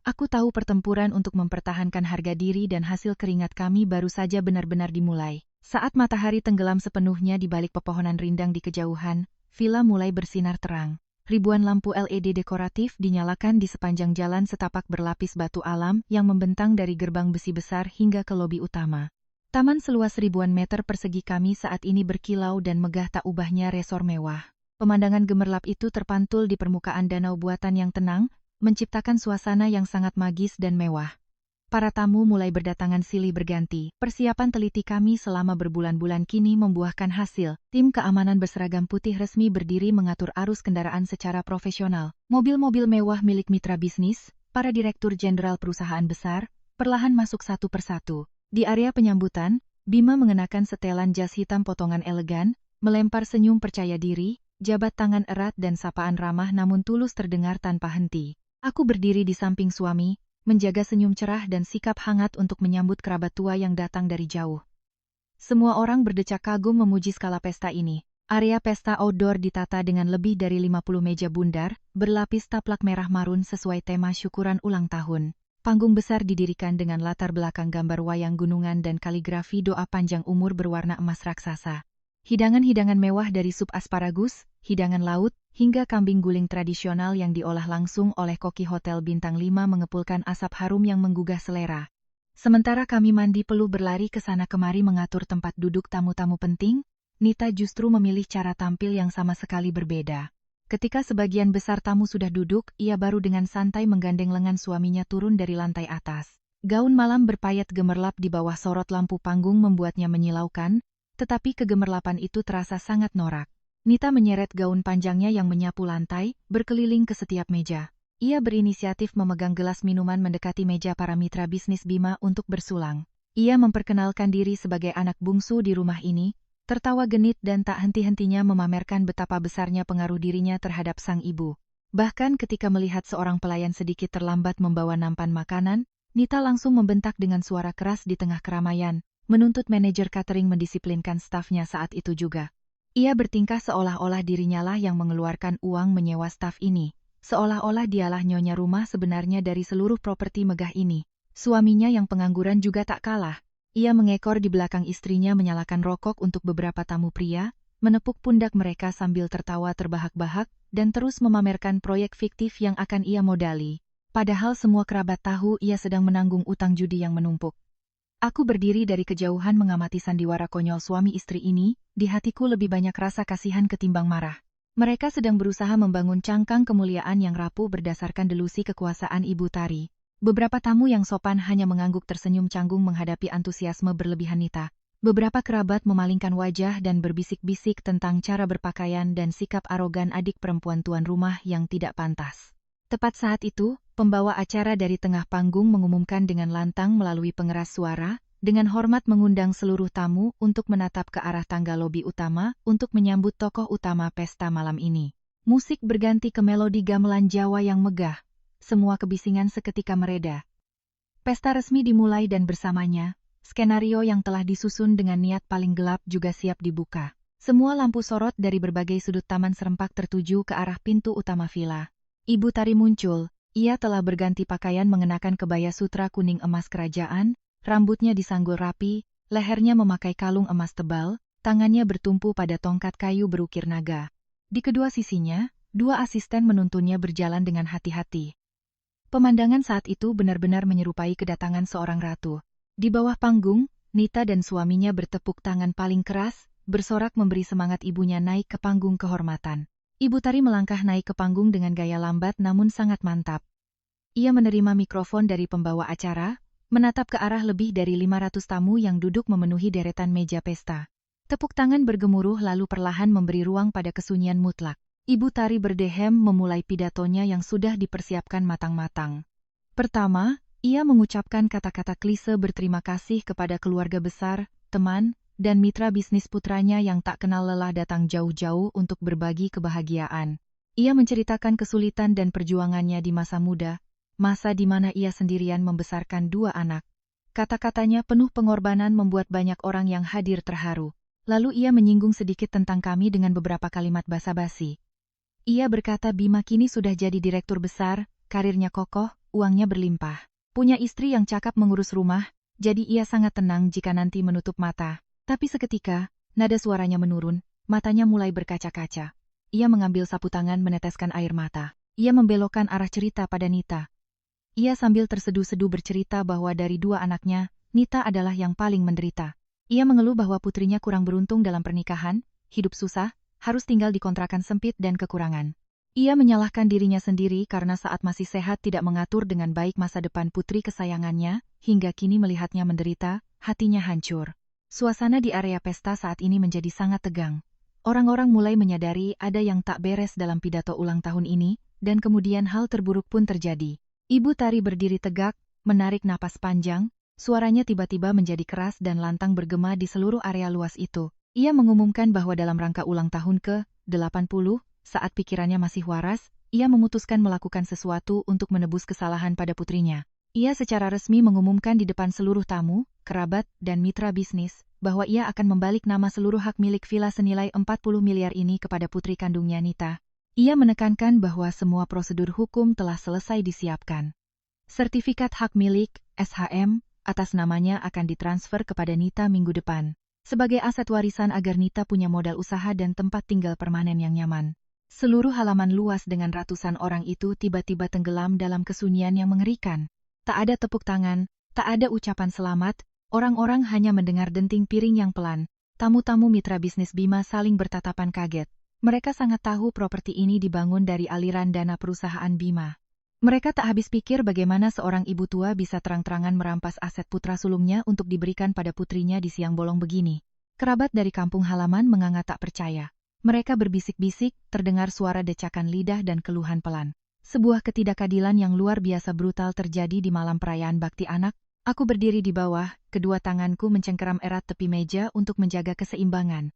Aku tahu pertempuran untuk mempertahankan harga diri dan hasil keringat kami baru saja benar-benar dimulai. Saat matahari tenggelam sepenuhnya di balik pepohonan rindang di kejauhan, villa mulai bersinar terang. Ribuan lampu LED dekoratif dinyalakan di sepanjang jalan setapak berlapis batu alam yang membentang dari gerbang besi besar hingga ke lobi utama. Taman seluas ribuan meter persegi kami saat ini berkilau dan megah tak ubahnya resor mewah. Pemandangan gemerlap itu terpantul di permukaan danau buatan yang tenang, menciptakan suasana yang sangat magis dan mewah. Para tamu mulai berdatangan silih berganti. Persiapan teliti kami selama berbulan-bulan kini membuahkan hasil. Tim keamanan berseragam putih resmi berdiri mengatur arus kendaraan secara profesional. Mobil-mobil mewah milik mitra bisnis, para direktur jenderal perusahaan besar, perlahan masuk satu persatu. Di area penyambutan, Bima mengenakan setelan jas hitam potongan elegan, melempar senyum percaya diri, jabat tangan erat dan sapaan ramah namun tulus terdengar tanpa henti. Aku berdiri di samping suami, menjaga senyum cerah dan sikap hangat untuk menyambut kerabat tua yang datang dari jauh. Semua orang berdecak kagum memuji skala pesta ini. Area pesta outdoor ditata dengan lebih dari 50 meja bundar, berlapis taplak merah marun sesuai tema syukuran ulang tahun. Panggung besar didirikan dengan latar belakang gambar wayang gunungan dan kaligrafi doa panjang umur berwarna emas raksasa. Hidangan-hidangan mewah dari sup asparagus, hidangan laut, hingga kambing guling tradisional yang diolah langsung oleh koki Hotel Bintang 5 mengepulkan asap harum yang menggugah selera. Sementara kami mandi peluh berlari ke sana kemari mengatur tempat duduk tamu-tamu penting, Nita justru memilih cara tampil yang sama sekali berbeda. Ketika sebagian besar tamu sudah duduk, ia baru dengan santai menggandeng lengan suaminya turun dari lantai atas. Gaun malam berpayat gemerlap di bawah sorot lampu panggung membuatnya menyilaukan, tetapi kegemerlapan itu terasa sangat norak. Nita menyeret gaun panjangnya yang menyapu lantai, berkeliling ke setiap meja. Ia berinisiatif memegang gelas minuman mendekati meja para mitra bisnis Bima untuk bersulang. Ia memperkenalkan diri sebagai anak bungsu di rumah ini, tertawa genit dan tak henti-hentinya memamerkan betapa besarnya pengaruh dirinya terhadap sang ibu. Bahkan ketika melihat seorang pelayan sedikit terlambat membawa nampan makanan, Nita langsung membentak dengan suara keras di tengah keramaian, menuntut manajer catering mendisiplinkan stafnya saat itu juga. Ia bertingkah seolah-olah dirinya lah yang mengeluarkan uang menyewa staf ini, seolah-olah dialah nyonya rumah sebenarnya dari seluruh properti megah ini. Suaminya yang pengangguran juga tak kalah. Ia mengekor di belakang istrinya menyalakan rokok untuk beberapa tamu pria, menepuk pundak mereka sambil tertawa terbahak-bahak, dan terus memamerkan proyek fiktif yang akan ia modali. Padahal semua kerabat tahu ia sedang menanggung utang judi yang menumpuk. Aku berdiri dari kejauhan mengamati sandiwara konyol suami istri ini, di hatiku lebih banyak rasa kasihan ketimbang marah. Mereka sedang berusaha membangun cangkang kemuliaan yang rapuh berdasarkan delusi kekuasaan Ibu Tari. Beberapa tamu yang sopan hanya mengangguk tersenyum canggung menghadapi antusiasme berlebihan Nita. Beberapa kerabat memalingkan wajah dan berbisik-bisik tentang cara berpakaian dan sikap arogan adik perempuan tuan rumah yang tidak pantas. Tepat saat itu, pembawa acara dari tengah panggung mengumumkan dengan lantang melalui pengeras suara, dengan hormat mengundang seluruh tamu untuk menatap ke arah tangga lobi utama untuk menyambut tokoh utama pesta malam ini. Musik berganti ke melodi gamelan Jawa yang megah. Semua kebisingan seketika mereda. Pesta resmi dimulai dan bersamanya, skenario yang telah disusun dengan niat paling gelap juga siap dibuka. Semua lampu sorot dari berbagai sudut taman serempak tertuju ke arah pintu utama villa. Ibu Tari muncul, ia telah berganti pakaian mengenakan kebaya sutra kuning emas kerajaan, rambutnya disanggul rapi, lehernya memakai kalung emas tebal, tangannya bertumpu pada tongkat kayu berukir naga. Di kedua sisinya, dua asisten menuntunnya berjalan dengan hati-hati. Pemandangan saat itu benar-benar menyerupai kedatangan seorang ratu. Di bawah panggung, Nita dan suaminya bertepuk tangan paling keras, bersorak memberi semangat ibunya naik ke panggung kehormatan. Ibu Tari melangkah naik ke panggung dengan gaya lambat namun sangat mantap. Ia menerima mikrofon dari pembawa acara, menatap ke arah lebih dari 500 tamu yang duduk memenuhi deretan meja pesta. Tepuk tangan bergemuruh lalu perlahan memberi ruang pada kesunyian mutlak. Ibu Tari berdehem memulai pidatonya yang sudah dipersiapkan matang-matang. Pertama, ia mengucapkan kata-kata klise berterima kasih kepada keluarga besar, teman, dan mitra bisnis putranya yang tak kenal lelah datang jauh-jauh untuk berbagi kebahagiaan. Ia menceritakan kesulitan dan perjuangannya di masa muda, masa di mana ia sendirian membesarkan 2 anak. Kata-katanya penuh pengorbanan membuat banyak orang yang hadir terharu. Lalu ia menyinggung sedikit tentang kami dengan beberapa kalimat basa-basi. Ia berkata Bima kini sudah jadi direktur besar, karirnya kokoh, uangnya berlimpah. Punya istri yang cakap mengurus rumah, jadi ia sangat tenang jika nanti menutup mata. Tapi seketika, nada suaranya menurun, matanya mulai berkaca-kaca. Ia mengambil sapu tangan meneteskan air mata. Ia membelokkan arah cerita pada Nita. Ia sambil terseduh-seduh bercerita bahwa dari 2 anaknya, Nita adalah yang paling menderita. Ia mengeluh bahwa putrinya kurang beruntung dalam pernikahan, hidup susah, harus tinggal di kontrakan sempit dan kekurangan. Ia menyalahkan dirinya sendiri karena saat masih sehat tidak mengatur dengan baik masa depan putri kesayangannya, hingga kini melihatnya menderita, hatinya hancur. Suasana di area pesta saat ini menjadi sangat tegang. Orang-orang mulai menyadari ada yang tak beres dalam pidato ulang tahun ini, dan kemudian hal terburuk pun terjadi. Ibu Tari berdiri tegak, menarik napas panjang, suaranya tiba-tiba menjadi keras dan lantang bergema di seluruh area luas itu. Ia mengumumkan bahwa dalam rangka ulang tahun ke-80, saat pikirannya masih waras, ia memutuskan melakukan sesuatu untuk menebus kesalahan pada putrinya. Ia secara resmi mengumumkan di depan seluruh tamu, kerabat, dan mitra bisnis, bahwa ia akan membalik nama seluruh hak milik villa senilai 40 miliar ini kepada putri kandungnya Nita. Ia menekankan bahwa semua prosedur hukum telah selesai disiapkan. Sertifikat hak milik, SHM, atas namanya akan ditransfer kepada Nita minggu depan. Sebagai aset warisan agar Nita punya modal usaha dan tempat tinggal permanen yang nyaman. Seluruh halaman luas dengan ratusan orang itu tiba-tiba tenggelam dalam kesunyian yang mengerikan. Tak ada tepuk tangan, tak ada ucapan selamat, orang-orang hanya mendengar denting piring yang pelan. Tamu-tamu mitra bisnis Bima saling bertatapan kaget. Mereka sangat tahu properti ini dibangun dari aliran dana perusahaan Bima. Mereka tak habis pikir bagaimana seorang ibu tua bisa terang-terangan merampas aset putra sulungnya untuk diberikan pada putrinya di siang bolong begini. Kerabat dari kampung halaman menganga tak percaya. Mereka berbisik-bisik, terdengar suara decakan lidah dan keluhan pelan. Sebuah ketidakadilan yang luar biasa brutal terjadi di malam perayaan bakti anak. Aku berdiri di bawah, kedua tanganku mencengkeram erat tepi meja untuk menjaga keseimbangan.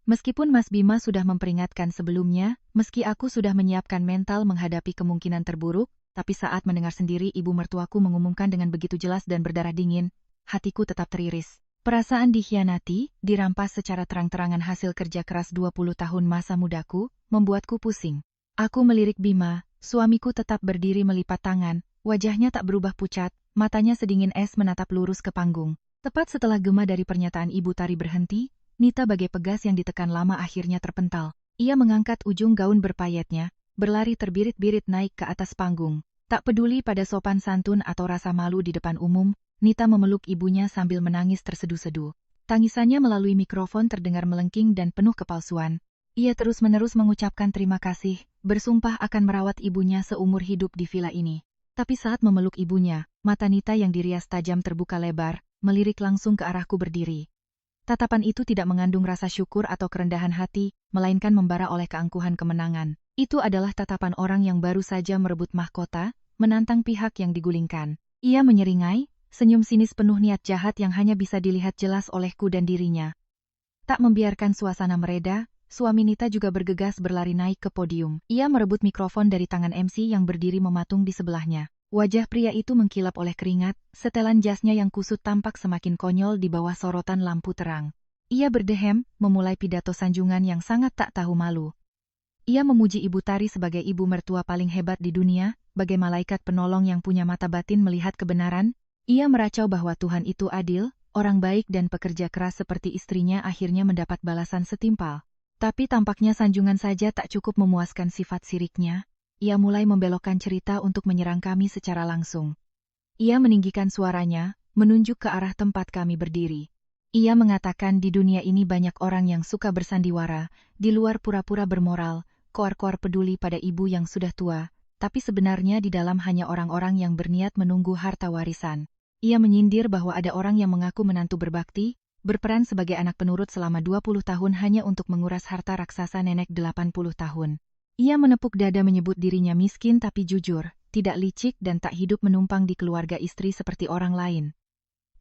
Meskipun Mas Bima sudah memperingatkan sebelumnya, meski aku sudah menyiapkan mental menghadapi kemungkinan terburuk, tapi saat mendengar sendiri ibu mertuaku mengumumkan dengan begitu jelas dan berdarah dingin, hatiku tetap teriris. Perasaan dikhianati, dirampas secara terang-terangan hasil kerja keras 20 tahun masa mudaku, membuatku pusing. Aku melirik Bima, suamiku tetap berdiri melipat tangan, wajahnya tak berubah pucat, matanya sedingin es menatap lurus ke panggung. Tepat setelah gema dari pernyataan Ibu Tari berhenti, Nita bagai pegas yang ditekan lama akhirnya terpental. Ia mengangkat ujung gaun berpayetnya, berlari terbirit-birit naik ke atas panggung. Tak peduli pada sopan santun atau rasa malu di depan umum, Nita memeluk ibunya sambil menangis terseduh-seduh. Tangisannya melalui mikrofon terdengar melengking dan penuh kepalsuan. Ia terus-menerus mengucapkan terima kasih, bersumpah akan merawat ibunya seumur hidup di villa ini. Tapi saat memeluk ibunya, mata Nita yang dirias tajam terbuka lebar, melirik langsung ke arahku berdiri. Tatapan itu tidak mengandung rasa syukur atau kerendahan hati, melainkan membara oleh keangkuhan kemenangan. Itu adalah tatapan orang yang baru saja merebut mahkota, menantang pihak yang digulingkan. Ia menyeringai, senyum sinis penuh niat jahat yang hanya bisa dilihat jelas olehku dan dirinya. Tak membiarkan suasana mereda, suami Nita juga bergegas berlari naik ke podium. Ia merebut mikrofon dari tangan MC yang berdiri mematung di sebelahnya. Wajah pria itu mengkilap oleh keringat, setelan jasnya yang kusut tampak semakin konyol di bawah sorotan lampu terang. Ia berdehem, memulai pidato sanjungan yang sangat tak tahu malu. Ia memuji Ibu Tari sebagai ibu mertua paling hebat di dunia, bagai malaikat penolong yang punya mata batin melihat kebenaran. Ia meracau bahwa Tuhan itu adil, orang baik dan pekerja keras seperti istrinya akhirnya mendapat balasan setimpal. Tapi tampaknya sanjungan saja tak cukup memuaskan sifat siriknya. Ia mulai membelokkan cerita untuk menyerang kami secara langsung. Ia meninggikan suaranya, menunjuk ke arah tempat kami berdiri. Ia mengatakan di dunia ini banyak orang yang suka bersandiwara, di luar pura-pura bermoral, koar-koar peduli pada ibu yang sudah tua, tapi sebenarnya di dalam hanya orang-orang yang berniat menunggu harta warisan. Ia menyindir bahwa ada orang yang mengaku menantu berbakti, berperan sebagai anak penurut selama 20 tahun hanya untuk menguras harta raksasa nenek 80 tahun. Ia menepuk dada menyebut dirinya miskin tapi jujur, tidak licik dan tak hidup menumpang di keluarga istri seperti orang lain.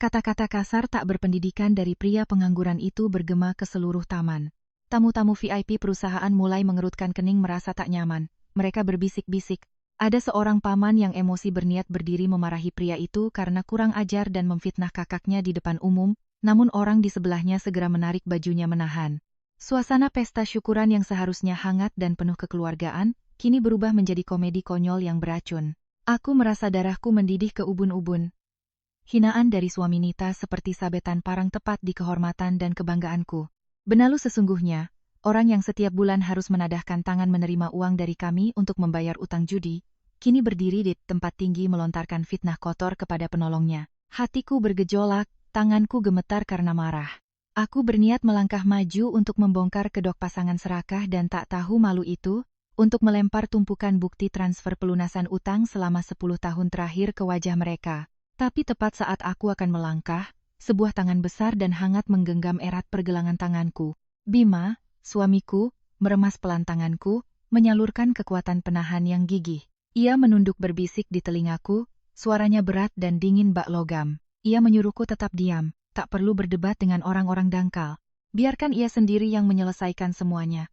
Kata-kata kasar tak berpendidikan dari pria pengangguran itu bergema ke seluruh taman. Tamu-tamu VIP perusahaan mulai mengerutkan kening merasa tak nyaman. Mereka berbisik-bisik. Ada seorang paman yang emosi berniat berdiri memarahi pria itu karena kurang ajar dan memfitnah kakaknya di depan umum, namun orang di sebelahnya segera menarik bajunya menahan. Suasana pesta syukuran yang seharusnya hangat dan penuh kekeluargaan, kini berubah menjadi komedi konyol yang beracun. Aku merasa darahku mendidih ke ubun-ubun. Hinaan dari suami Nita seperti sabetan parang tepat di kehormatan dan kebanggaanku. Benalu sesungguhnya, orang yang setiap bulan harus menadahkan tangan menerima uang dari kami untuk membayar utang judi, kini berdiri di tempat tinggi melontarkan fitnah kotor kepada penolongnya. Hatiku bergejolak, tanganku gemetar karena marah. Aku berniat melangkah maju untuk membongkar kedok pasangan serakah dan tak tahu malu itu, untuk melempar tumpukan bukti transfer pelunasan utang selama 10 tahun terakhir ke wajah mereka. Tapi tepat saat aku akan melangkah, sebuah tangan besar dan hangat menggenggam erat pergelangan tanganku. Bima, suamiku, meremas pelan tanganku, menyalurkan kekuatan penahan yang gigih. Ia menunduk berbisik di telingaku, suaranya berat dan dingin bak logam. Ia menyuruhku tetap diam, tak perlu berdebat dengan orang-orang dangkal. Biarkan ia sendiri yang menyelesaikan semuanya.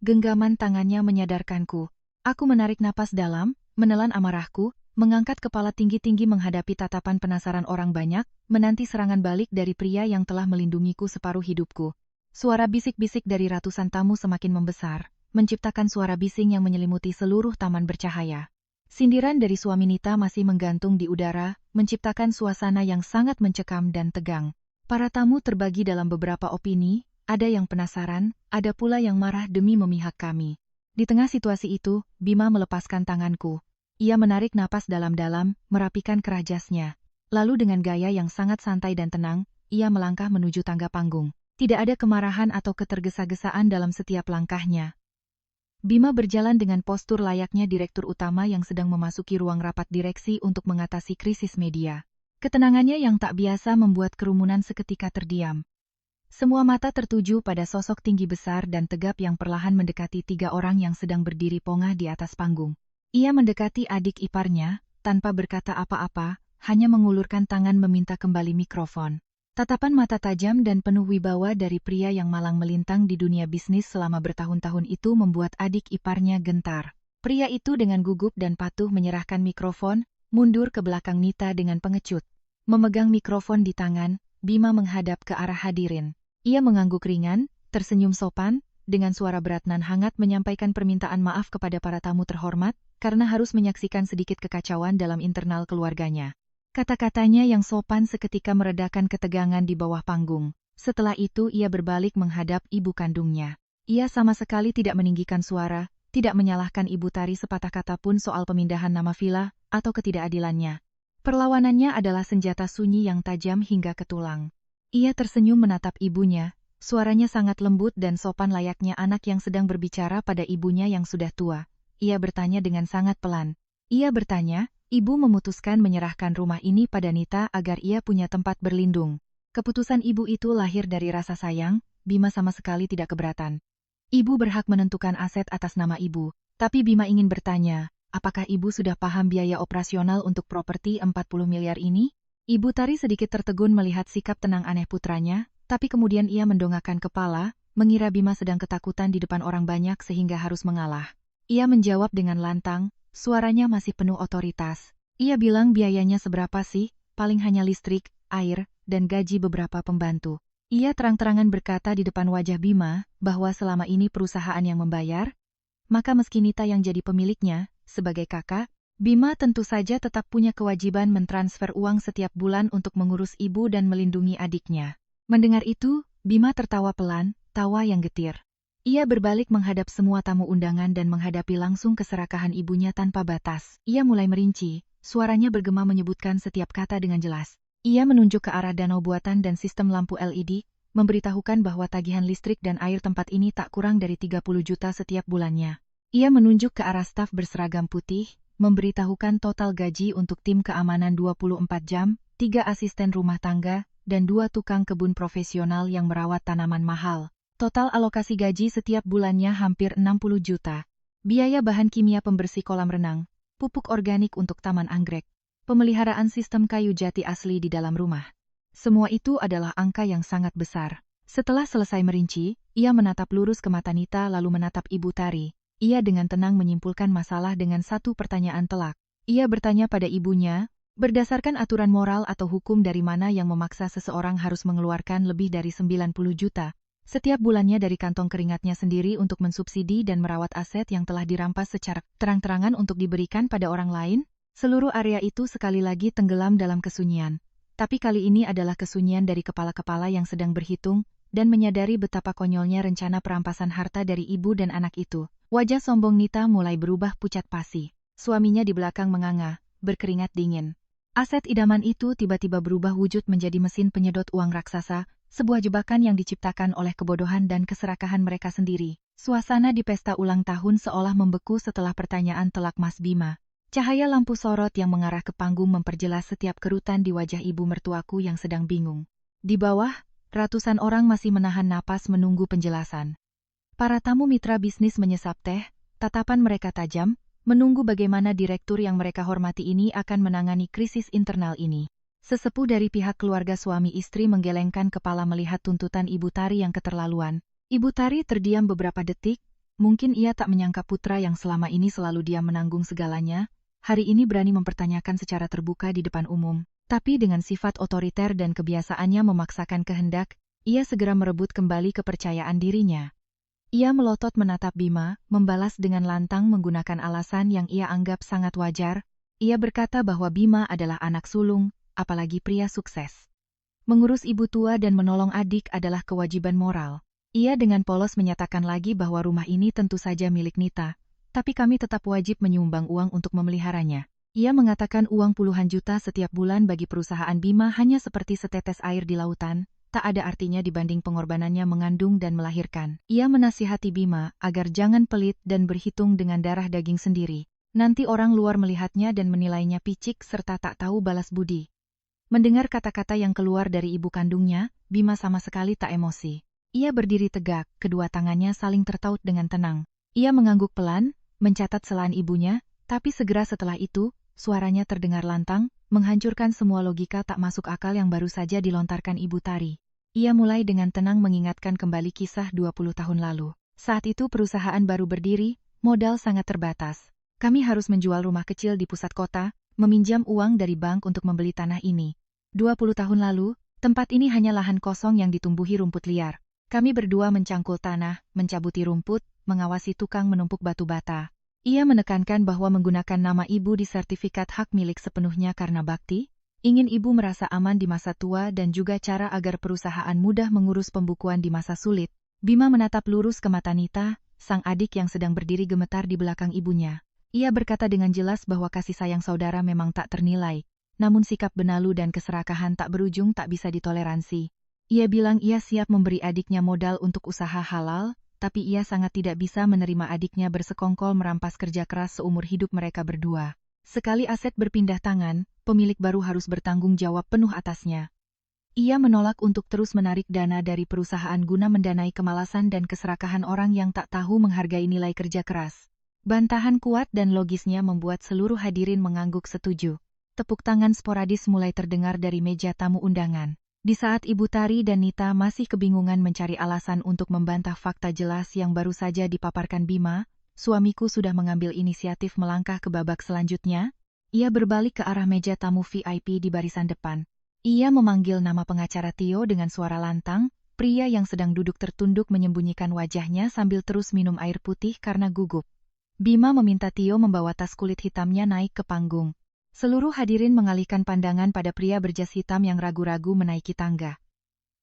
Genggaman tangannya menyadarkanku. Aku menarik napas dalam, menelan amarahku, mengangkat kepala tinggi-tinggi menghadapi tatapan penasaran orang banyak, menanti serangan balik dari pria yang telah melindungiku separuh hidupku. Suara bisik-bisik dari ratusan tamu semakin membesar, menciptakan suara bising yang menyelimuti seluruh taman bercahaya. Sindiran dari suami Nita masih menggantung di udara, menciptakan suasana yang sangat mencekam dan tegang. Para tamu terbagi dalam beberapa opini, ada yang penasaran, ada pula yang marah demi memihak kami. Di tengah situasi itu, Bima melepaskan tanganku. Ia menarik napas dalam-dalam, merapikan kerah jasnya. Lalu dengan gaya yang sangat santai dan tenang, ia melangkah menuju tangga panggung. Tidak ada kemarahan atau ketergesa-gesaan dalam setiap langkahnya. Bima berjalan dengan postur layaknya direktur utama yang sedang memasuki ruang rapat direksi untuk mengatasi krisis media. Ketenangannya yang tak biasa membuat kerumunan seketika terdiam. Semua mata tertuju pada sosok tinggi besar dan tegap yang perlahan mendekati 3 orang yang sedang berdiri pongah di atas panggung. Ia mendekati adik iparnya, tanpa berkata apa-apa, hanya mengulurkan tangan meminta kembali mikrofon. Tatapan mata tajam dan penuh wibawa dari pria yang malang melintang di dunia bisnis selama bertahun-tahun itu membuat adik iparnya gentar. Pria itu dengan gugup dan patuh menyerahkan mikrofon, mundur ke belakang Nita dengan pengecut. Memegang mikrofon di tangan, Bima menghadap ke arah hadirin. Ia mengangguk ringan, tersenyum sopan, dengan suara berat nan hangat menyampaikan permintaan maaf kepada para tamu terhormat, karena harus menyaksikan sedikit kekacauan dalam internal keluarganya. Kata-katanya yang sopan seketika meredakan ketegangan di bawah panggung. Setelah itu ia berbalik menghadap ibu kandungnya. Ia sama sekali tidak meninggikan suara, tidak menyalahkan Ibu Tari sepatah kata pun soal pemindahan nama villa, atau ketidakadilannya. Perlawanannya adalah senjata sunyi yang tajam hingga ke tulang. Ia tersenyum menatap ibunya, suaranya sangat lembut dan sopan layaknya anak yang sedang berbicara pada ibunya yang sudah tua. Ia bertanya dengan sangat pelan. Ia bertanya, Ibu memutuskan menyerahkan rumah ini pada Nita agar ia punya tempat berlindung. Keputusan ibu itu lahir dari rasa sayang, Bima sama sekali tidak keberatan. Ibu berhak menentukan aset atas nama ibu, tapi Bima ingin bertanya, apakah ibu sudah paham biaya operasional untuk properti 40 miliar ini? Ibu Tari sedikit tertegun melihat sikap tenang aneh putranya, tapi kemudian ia mendongakkan kepala, mengira Bima sedang ketakutan di depan orang banyak sehingga harus mengalah. Ia menjawab dengan lantang, suaranya masih penuh otoritas. Ia bilang biayanya seberapa sih, paling hanya listrik, air, dan gaji beberapa pembantu. Ia terang-terangan berkata di depan wajah Bima, bahwa selama ini perusahaan yang membayar, maka meski Nita yang jadi pemiliknya, sebagai kakak, Bima tentu saja tetap punya kewajiban mentransfer uang setiap bulan untuk mengurus ibu dan melindungi adiknya. Mendengar itu, Bima tertawa pelan, tawa yang getir. Ia berbalik menghadap semua tamu undangan dan menghadapi langsung keserakahan ibunya tanpa batas. Ia mulai merinci, suaranya bergema menyebutkan setiap kata dengan jelas. Ia menunjuk ke arah danau buatan dan sistem lampu LED, memberitahukan bahwa tagihan listrik dan air tempat ini tak kurang dari 30 juta setiap bulannya. Ia menunjuk ke arah staf berseragam putih, memberitahukan total gaji untuk tim keamanan 24 jam, 3 asisten rumah tangga, dan 2 tukang kebun profesional yang merawat tanaman mahal. Total alokasi gaji setiap bulannya hampir 60 juta. biaya bahan kimia pembersih kolam renang, pupuk organik untuk taman anggrek, pemeliharaan sistem kayu jati asli di dalam rumah. Semua itu adalah angka yang sangat besar. Setelah selesai merinci, ia menatap lurus ke mata Nita lalu menatap Ibu Tari. Ia dengan tenang menyimpulkan masalah dengan satu pertanyaan telak. Ia bertanya pada ibunya, berdasarkan aturan moral atau hukum dari mana yang memaksa seseorang harus mengeluarkan lebih dari 90 juta setiap bulannya dari kantong keringatnya sendiri untuk mensubsidi dan merawat aset yang telah dirampas secara terang-terangan untuk diberikan pada orang lain? Seluruh area itu sekali lagi tenggelam dalam kesunyian. Tapi kali ini adalah kesunyian dari kepala-kepala yang sedang berhitung dan menyadari betapa konyolnya rencana perampasan harta dari ibu dan anak itu. Wajah sombong Nita mulai berubah pucat pasi. Suaminya di belakang menganga, berkeringat dingin. Aset idaman itu tiba-tiba berubah wujud menjadi mesin penyedot uang raksasa, sebuah jebakan yang diciptakan oleh kebodohan dan keserakahan mereka sendiri. Suasana di pesta ulang tahun seolah membeku setelah pertanyaan telak Mas Bima. Cahaya lampu sorot yang mengarah ke panggung memperjelas setiap kerutan di wajah ibu mertuaku yang sedang bingung. Di bawah, ratusan orang masih menahan napas menunggu penjelasan. Para tamu mitra bisnis menyesap teh, tatapan mereka tajam, menunggu bagaimana direktur yang mereka hormati ini akan menangani krisis internal ini. Sesepuh dari pihak keluarga suami istri menggelengkan kepala melihat tuntutan Ibu Tari yang keterlaluan. Ibu Tari terdiam beberapa detik, mungkin ia tak menyangka putra yang selama ini selalu diam menanggung segalanya, hari ini berani mempertanyakan secara terbuka di depan umum. Tapi dengan sifat otoriter dan kebiasaannya memaksakan kehendak, ia segera merebut kembali kepercayaan dirinya. Ia melotot menatap Bima, membalas dengan lantang menggunakan alasan yang ia anggap sangat wajar. Ia berkata bahwa Bima adalah anak sulung, apalagi pria sukses. Mengurus ibu tua dan menolong adik adalah kewajiban moral. Ia dengan polos menyatakan lagi bahwa rumah ini tentu saja milik Nita, tapi kami tetap wajib menyumbang uang untuk memeliharanya. Ia mengatakan uang puluhan juta setiap bulan bagi perusahaan Bima hanya seperti setetes air di lautan, tak ada artinya dibanding pengorbanannya mengandung dan melahirkan. Ia menasihati Bima agar jangan pelit dan berhitung dengan darah daging sendiri. Nanti orang luar melihatnya dan menilainya picik serta tak tahu balas budi. Mendengar kata-kata yang keluar dari ibu kandungnya, Bima sama sekali tak emosi. Ia berdiri tegak, kedua tangannya saling tertaut dengan tenang. Ia mengangguk pelan, mencatat selaan ibunya, tapi segera setelah itu, suaranya terdengar lantang, menghancurkan semua logika tak masuk akal yang baru saja dilontarkan Ibu Tari. Ia mulai dengan tenang mengingatkan kembali kisah 20 tahun lalu. Saat itu perusahaan baru berdiri, modal sangat terbatas. Kami harus menjual rumah kecil di pusat kota, meminjam uang dari bank untuk membeli tanah ini. 20 tahun lalu, tempat ini hanya lahan kosong yang ditumbuhi rumput liar. Kami berdua mencangkul tanah, mencabuti rumput, mengawasi tukang menumpuk batu bata. Ia menekankan bahwa menggunakan nama ibu di sertifikat hak milik sepenuhnya karena bakti, ingin ibu merasa aman di masa tua dan juga cara agar perusahaan mudah mengurus pembukuan di masa sulit. Bima menatap lurus ke mata Nita, sang adik yang sedang berdiri gemetar di belakang ibunya. Ia berkata dengan jelas bahwa kasih sayang saudara memang tak ternilai, namun sikap benalu dan keserakahan tak berujung tak bisa ditoleransi. Ia bilang ia siap memberi adiknya modal untuk usaha halal, tapi ia sangat tidak bisa menerima adiknya bersekongkol merampas kerja keras seumur hidup mereka berdua. Sekali aset berpindah tangan, pemilik baru harus bertanggung jawab penuh atasnya. Ia menolak untuk terus menarik dana dari perusahaan guna mendanai kemalasan dan keserakahan orang yang tak tahu menghargai nilai kerja keras. Bantahan kuat dan logisnya membuat seluruh hadirin mengangguk setuju. Tepuk tangan sporadis mulai terdengar dari meja tamu undangan. Di saat Ibu Tari dan Nita masih kebingungan mencari alasan untuk membantah fakta jelas yang baru saja dipaparkan Bima, suamiku sudah mengambil inisiatif melangkah ke babak selanjutnya. Ia berbalik ke arah meja tamu VIP di barisan depan. Ia memanggil nama pengacara Tio dengan suara lantang, pria yang sedang duduk tertunduk menyembunyikan wajahnya sambil terus minum air putih karena gugup. Bima meminta Tio membawa tas kulit hitamnya naik ke panggung. Seluruh hadirin mengalihkan pandangan pada pria berjas hitam yang ragu-ragu menaiki tangga.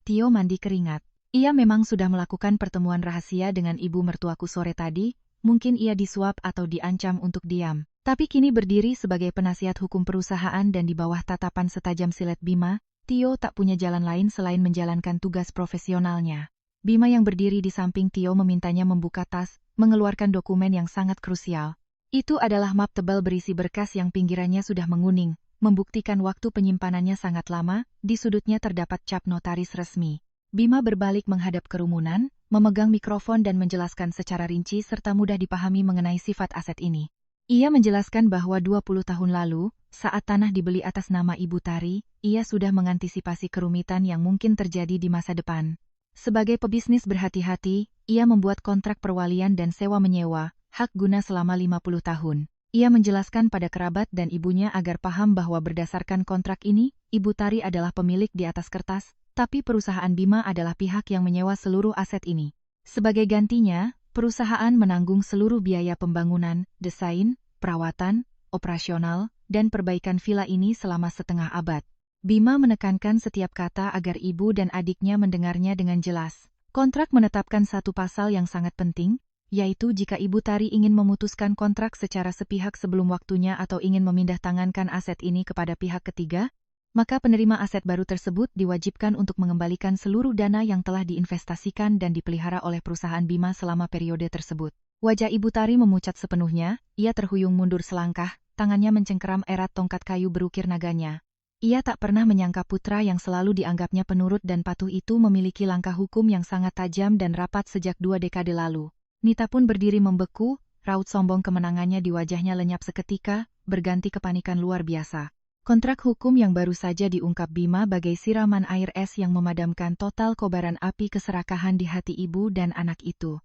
Tio mandi keringat. Ia memang sudah melakukan pertemuan rahasia dengan ibu mertuaku sore tadi, mungkin ia disuap atau diancam untuk diam. Tapi kini berdiri sebagai penasihat hukum perusahaan dan di bawah tatapan setajam silet Bima, Tio tak punya jalan lain selain menjalankan tugas profesionalnya. Bima yang berdiri di samping Tio memintanya membuka tas, mengeluarkan dokumen yang sangat krusial. Itu adalah map tebal berisi berkas yang pinggirannya sudah menguning, membuktikan waktu penyimpanannya sangat lama, di sudutnya terdapat cap notaris resmi. Bima berbalik menghadap kerumunan, memegang mikrofon dan menjelaskan secara rinci serta mudah dipahami mengenai sifat aset ini. Ia menjelaskan bahwa 20 tahun lalu, saat tanah dibeli atas nama Ibu Tari, ia sudah mengantisipasi kerumitan yang mungkin terjadi di masa depan. Sebagai pebisnis berhati-hati, ia membuat kontrak perwalian dan sewa-menyewa, hak guna selama 50 tahun. Ia menjelaskan pada kerabat dan ibunya agar paham bahwa berdasarkan kontrak ini, Ibu Tari adalah pemilik di atas kertas, tapi perusahaan Bima adalah pihak yang menyewa seluruh aset ini. Sebagai gantinya, perusahaan menanggung seluruh biaya pembangunan, desain, perawatan, operasional, dan perbaikan villa ini selama setengah abad. Bima menekankan setiap kata agar ibu dan adiknya mendengarnya dengan jelas. Kontrak menetapkan satu pasal yang sangat penting, yaitu jika Ibu Tari ingin memutuskan kontrak secara sepihak sebelum waktunya atau ingin memindahtangankan aset ini kepada pihak ketiga, maka penerima aset baru tersebut diwajibkan untuk mengembalikan seluruh dana yang telah diinvestasikan dan dipelihara oleh perusahaan Bima selama periode tersebut. Wajah Ibu Tari memucat sepenuhnya, ia terhuyung mundur selangkah, tangannya mencengkeram erat tongkat kayu berukir naganya. Ia tak pernah menyangka putra yang selalu dianggapnya penurut dan patuh itu memiliki langkah hukum yang sangat tajam dan rapat sejak 2 dekade lalu. Nita pun berdiri membeku, raut sombong kemenangannya di wajahnya lenyap seketika, berganti kepanikan luar biasa. Kontrak hukum yang baru saja diungkap Bima bagai siraman air es yang memadamkan total kobaran api keserakahan di hati ibu dan anak itu.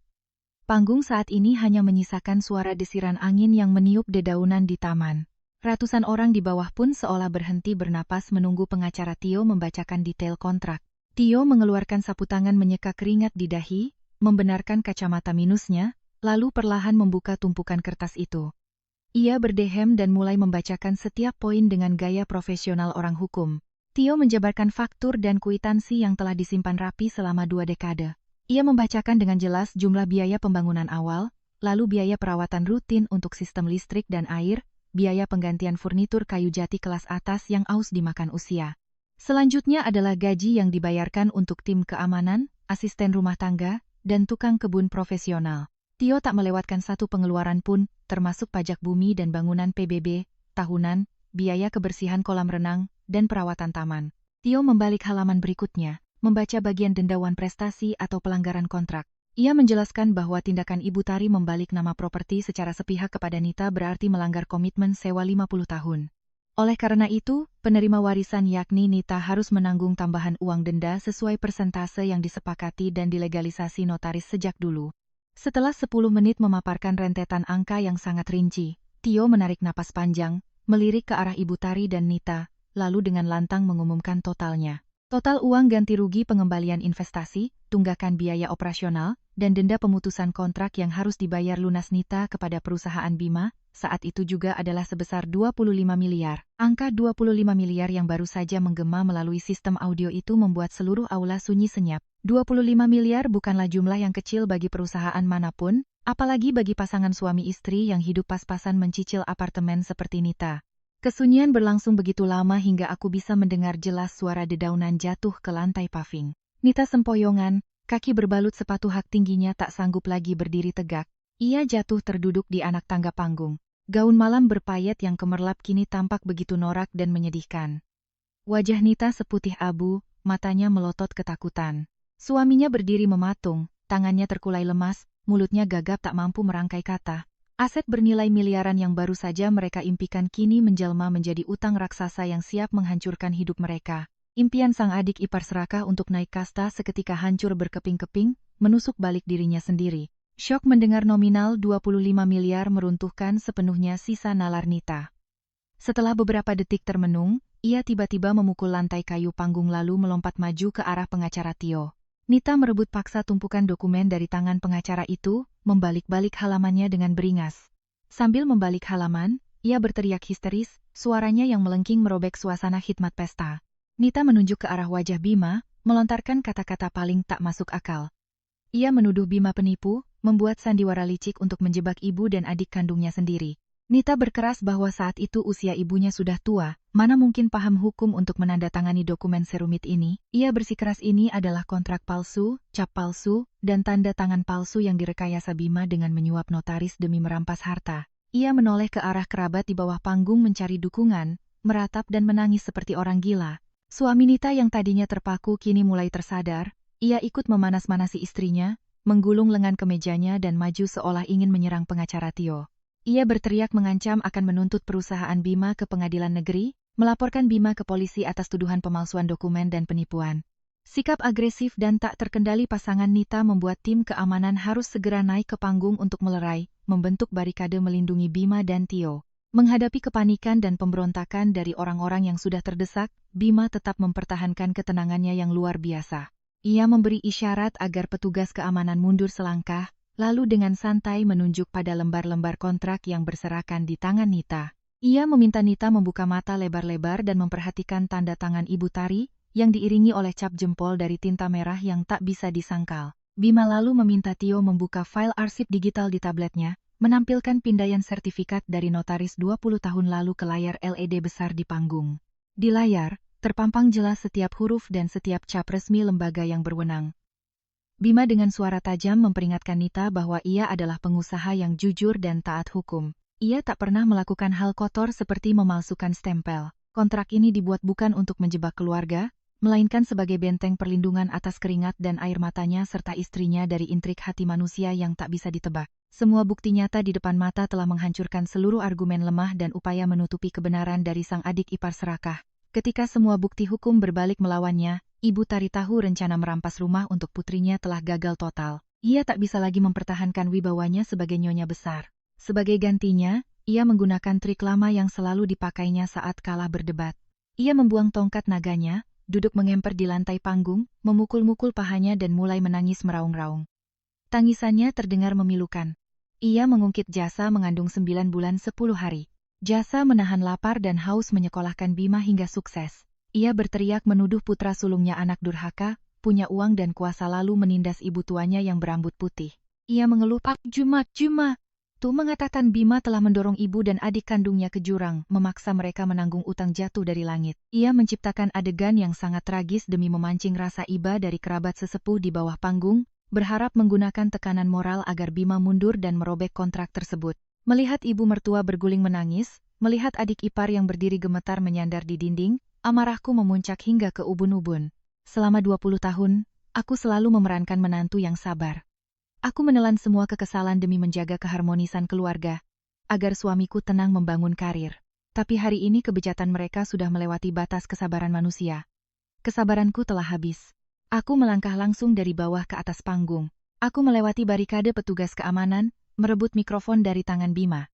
Panggung saat ini hanya menyisakan suara desiran angin yang meniup dedaunan di taman. Ratusan orang di bawah pun seolah berhenti bernapas menunggu pengacara Tio membacakan detail kontrak. Tio mengeluarkan sapu tangan menyeka keringat di dahi, membenarkan kacamata minusnya, lalu perlahan membuka tumpukan kertas itu. Ia berdehem dan mulai membacakan setiap poin dengan gaya profesional orang hukum. Tio menjabarkan faktur dan kwitansi yang telah disimpan rapi selama 2 dekade. Ia membacakan dengan jelas jumlah biaya pembangunan awal, lalu biaya perawatan rutin untuk sistem listrik dan air, biaya penggantian furnitur kayu jati kelas atas yang aus dimakan usia. Selanjutnya adalah gaji yang dibayarkan untuk tim keamanan, asisten rumah tangga, dan tukang kebun profesional. Tio tak melewatkan satu pengeluaran pun, termasuk pajak bumi dan bangunan PBB, tahunan, biaya kebersihan kolam renang, dan perawatan taman. Tio membalik halaman berikutnya, membaca bagian dendawan prestasi atau pelanggaran kontrak. Ia menjelaskan bahwa tindakan Ibu Tari membalik nama properti secara sepihak kepada Nita berarti melanggar komitmen sewa 50 tahun. Oleh karena itu, penerima warisan yakni Nita harus menanggung tambahan uang denda sesuai persentase yang disepakati dan dilegalisasi notaris sejak dulu. Setelah 10 menit memaparkan rentetan angka yang sangat rinci, Tio menarik napas panjang, melirik ke arah Ibu Tari dan Nita, lalu dengan lantang mengumumkan totalnya. Total uang ganti rugi pengembalian investasi, tunggakan biaya operasional, dan denda pemutusan kontrak yang harus dibayar lunas Nita kepada perusahaan Bima, saat itu juga adalah sebesar 25 miliar. Angka 25 miliar yang baru saja menggema melalui sistem audio itu membuat seluruh aula sunyi senyap. 25 miliar bukanlah jumlah yang kecil bagi perusahaan manapun, apalagi bagi pasangan suami istri yang hidup pas-pasan mencicil apartemen seperti Nita. Kesunyian berlangsung begitu lama hingga aku bisa mendengar jelas suara dedaunan jatuh ke lantai paving. Nita sempoyongan, kaki berbalut sepatu hak tingginya tak sanggup lagi berdiri tegak. Ia jatuh terduduk di anak tangga panggung. Gaun malam berpayet yang kemerlap kini tampak begitu norak dan menyedihkan. Wajah Nita seputih abu, matanya melotot ketakutan. Suaminya berdiri mematung, tangannya terkulai lemas, mulutnya gagap tak mampu merangkai kata. Aset bernilai miliaran yang baru saja mereka impikan kini menjelma menjadi utang raksasa yang siap menghancurkan hidup mereka. Impian sang adik ipar serakah untuk naik kasta seketika hancur berkeping-keping, menusuk balik dirinya sendiri. Syok mendengar nominal 25 miliar meruntuhkan sepenuhnya sisa nalar Nita. Setelah beberapa detik termenung, ia tiba-tiba memukul lantai kayu panggung lalu melompat maju ke arah pengacara Tio. Nita merebut paksa tumpukan dokumen dari tangan pengacara itu, membalik-balik halamannya dengan beringas. Sambil membalik halaman, ia berteriak histeris, suaranya yang melengking merobek suasana khidmat pesta. Nita menunjuk ke arah wajah Bima, melontarkan kata-kata paling tak masuk akal. Ia menuduh Bima penipu, membuat sandiwara licik untuk menjebak ibu dan adik kandungnya sendiri. Nita berkeras bahwa saat itu usia ibunya sudah tua, mana mungkin paham hukum untuk menandatangani dokumen serumit ini. Ia bersikeras ini adalah kontrak palsu, cap palsu, dan tanda tangan palsu yang direkayasa Bima dengan menyuap notaris demi merampas harta. Ia menoleh ke arah kerabat di bawah panggung mencari dukungan, meratap dan menangis seperti orang gila. Suami Nita yang tadinya terpaku kini mulai tersadar, ia ikut memanas-manasi istrinya, menggulung lengan kemejanya dan maju seolah ingin menyerang pengacara Tio. Ia berteriak mengancam akan menuntut perusahaan Bima ke pengadilan negeri, melaporkan Bima ke polisi atas tuduhan pemalsuan dokumen dan penipuan. Sikap agresif dan tak terkendali pasangan Nita membuat tim keamanan harus segera naik ke panggung untuk melerai, membentuk barikade melindungi Bima dan Tio. Menghadapi kepanikan dan pemberontakan dari orang-orang yang sudah terdesak, Bima tetap mempertahankan ketenangannya yang luar biasa. Ia memberi isyarat agar petugas keamanan mundur selangkah, lalu dengan santai menunjuk pada lembar-lembar kontrak yang berserakan di tangan Nita. Ia meminta Nita membuka mata lebar-lebar dan memperhatikan tanda tangan Ibu Tari, yang diiringi oleh cap jempol dari tinta merah yang tak bisa disangkal. Bima lalu meminta Tio membuka file arsip digital di tabletnya, menampilkan pindaian sertifikat dari notaris 20 tahun lalu ke layar LED besar di panggung. Di layar, terpampang jelas setiap huruf dan setiap cap resmi lembaga yang berwenang. Bima dengan suara tajam memperingatkan Nita bahwa ia adalah pengusaha yang jujur dan taat hukum. Ia tak pernah melakukan hal kotor seperti memalsukan stempel. Kontrak ini dibuat bukan untuk menjebak keluarga, melainkan sebagai benteng perlindungan atas keringat dan air matanya serta istrinya dari intrik hati manusia yang tak bisa ditebak. Semua bukti nyata di depan mata telah menghancurkan seluruh argumen lemah dan upaya menutupi kebenaran dari sang adik ipar serakah. Ketika semua bukti hukum berbalik melawannya, Ibu Tari tahu rencana merampas rumah untuk putrinya telah gagal total. Ia tak bisa lagi mempertahankan wibawanya sebagai nyonya besar. Sebagai gantinya, ia menggunakan trik lama yang selalu dipakainya saat kalah berdebat. Ia membuang tongkat naganya, duduk mengemper di lantai panggung, memukul-mukul pahanya dan mulai menangis meraung-raung. Tangisannya terdengar memilukan. Ia mengungkit jasa mengandung 9 bulan 10 hari. Jasa menahan lapar dan haus menyekolahkan Bima hingga sukses. Ia berteriak menuduh putra sulungnya anak durhaka, punya uang dan kuasa lalu menindas ibu tuanya yang berambut putih. Ia mengeluh, "Pak Juma, tuh mengatakan Bima telah mendorong ibu dan adik kandungnya ke jurang, memaksa mereka menanggung utang jatuh dari langit." Ia menciptakan adegan yang sangat tragis demi memancing rasa iba dari kerabat sesepuh di bawah panggung, berharap menggunakan tekanan moral agar Bima mundur dan merobek kontrak tersebut. Melihat ibu mertua berguling menangis, melihat adik ipar yang berdiri gemetar menyandar di dinding, amarahku memuncak hingga ke ubun-ubun. Selama 20 tahun, aku selalu memerankan menantu yang sabar. Aku menelan semua kekesalan demi menjaga keharmonisan keluarga, agar suamiku tenang membangun karir. Tapi hari ini kebejatan mereka sudah melewati batas kesabaran manusia. Kesabaranku telah habis. Aku melangkah langsung dari bawah ke atas panggung. Aku melewati barikade petugas keamanan, merebut mikrofon dari tangan Bima.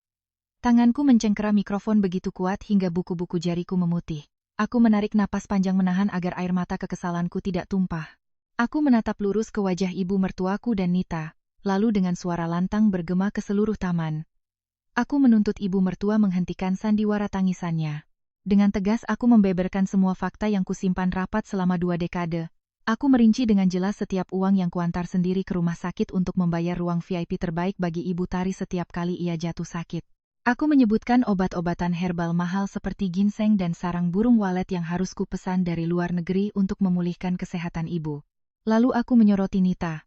Tanganku mencengkera mikrofon begitu kuat hingga buku-buku jariku memutih. Aku menarik napas panjang menahan agar air mata kekesalanku tidak tumpah. Aku menatap lurus ke wajah ibu mertuaku dan Nita, lalu dengan suara lantang bergema ke seluruh taman. Aku menuntut ibu mertua menghentikan sandiwara tangisannya. Dengan tegas aku membeberkan semua fakta yang kusimpan rapat selama 2 dekade. Aku merinci dengan jelas setiap uang yang kuantar sendiri ke rumah sakit untuk membayar ruang VIP terbaik bagi Ibu Tari setiap kali ia jatuh sakit. Aku menyebutkan obat-obatan herbal mahal seperti ginseng dan sarang burung walet yang harus kupesan dari luar negeri untuk memulihkan kesehatan ibu. Lalu aku menyoroti Nita.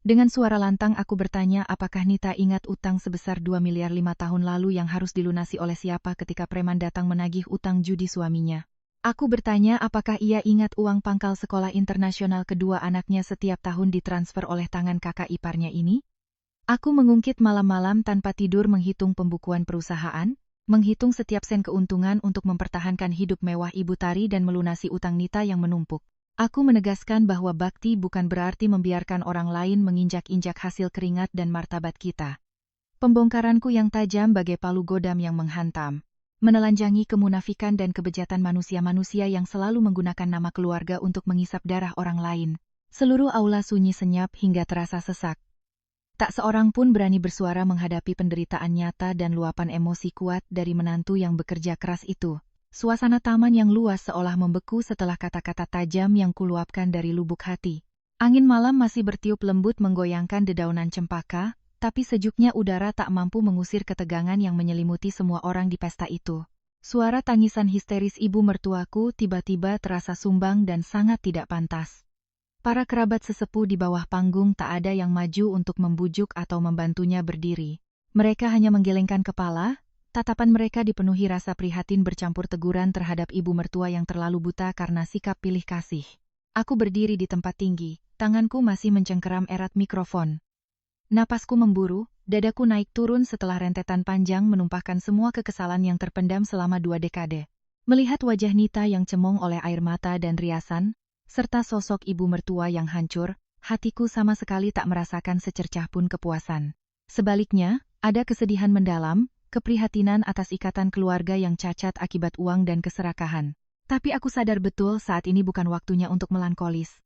Dengan suara lantang aku bertanya apakah Nita ingat utang sebesar 2 miliar 5 tahun lalu yang harus dilunasi oleh siapa ketika preman datang menagih utang judi suaminya. Aku bertanya apakah ia ingat uang pangkal sekolah internasional kedua anaknya setiap tahun ditransfer oleh tangan kakak iparnya ini? Aku mengungkit malam-malam tanpa tidur menghitung pembukuan perusahaan, menghitung setiap sen keuntungan untuk mempertahankan hidup mewah Ibu Tari dan melunasi utang Nita yang menumpuk. Aku menegaskan bahwa bakti bukan berarti membiarkan orang lain menginjak-injak hasil keringat dan martabat kita. Pembongkaranku yang tajam bagai palu godam yang menghantam, menelanjangi kemunafikan dan kebejatan manusia-manusia yang selalu menggunakan nama keluarga untuk mengisap darah orang lain. Seluruh aula sunyi senyap hingga terasa sesak. Tak seorang pun berani bersuara menghadapi penderitaan nyata dan luapan emosi kuat dari menantu yang bekerja keras itu. Suasana taman yang luas seolah membeku setelah kata-kata tajam yang kuluapkan dari lubuk hati. Angin malam masih bertiup lembut menggoyangkan dedaunan cempaka, tapi sejuknya udara tak mampu mengusir ketegangan yang menyelimuti semua orang di pesta itu. Suara tangisan histeris ibu mertuaku tiba-tiba terasa sumbang dan sangat tidak pantas. Para kerabat sesepuh di bawah panggung tak ada yang maju untuk membujuk atau membantunya berdiri. Mereka hanya menggelengkan kepala, tatapan mereka dipenuhi rasa prihatin bercampur teguran terhadap ibu mertua yang terlalu buta karena sikap pilih kasih. Aku berdiri di tempat tinggi, Tanganku masih mencengkeram erat mikrofon. Napasku memburu, dadaku naik turun setelah rentetan panjang menumpahkan semua kekesalan yang terpendam selama 2 dekade. Melihat wajah Nita yang cemong oleh air mata dan riasan, serta sosok ibu mertua yang hancur, hatiku sama sekali tak merasakan secercah pun kepuasan. Sebaliknya, ada kesedihan mendalam, keprihatinan atas ikatan keluarga yang cacat akibat uang dan keserakahan. Tapi aku sadar betul saat ini bukan waktunya untuk melankolis.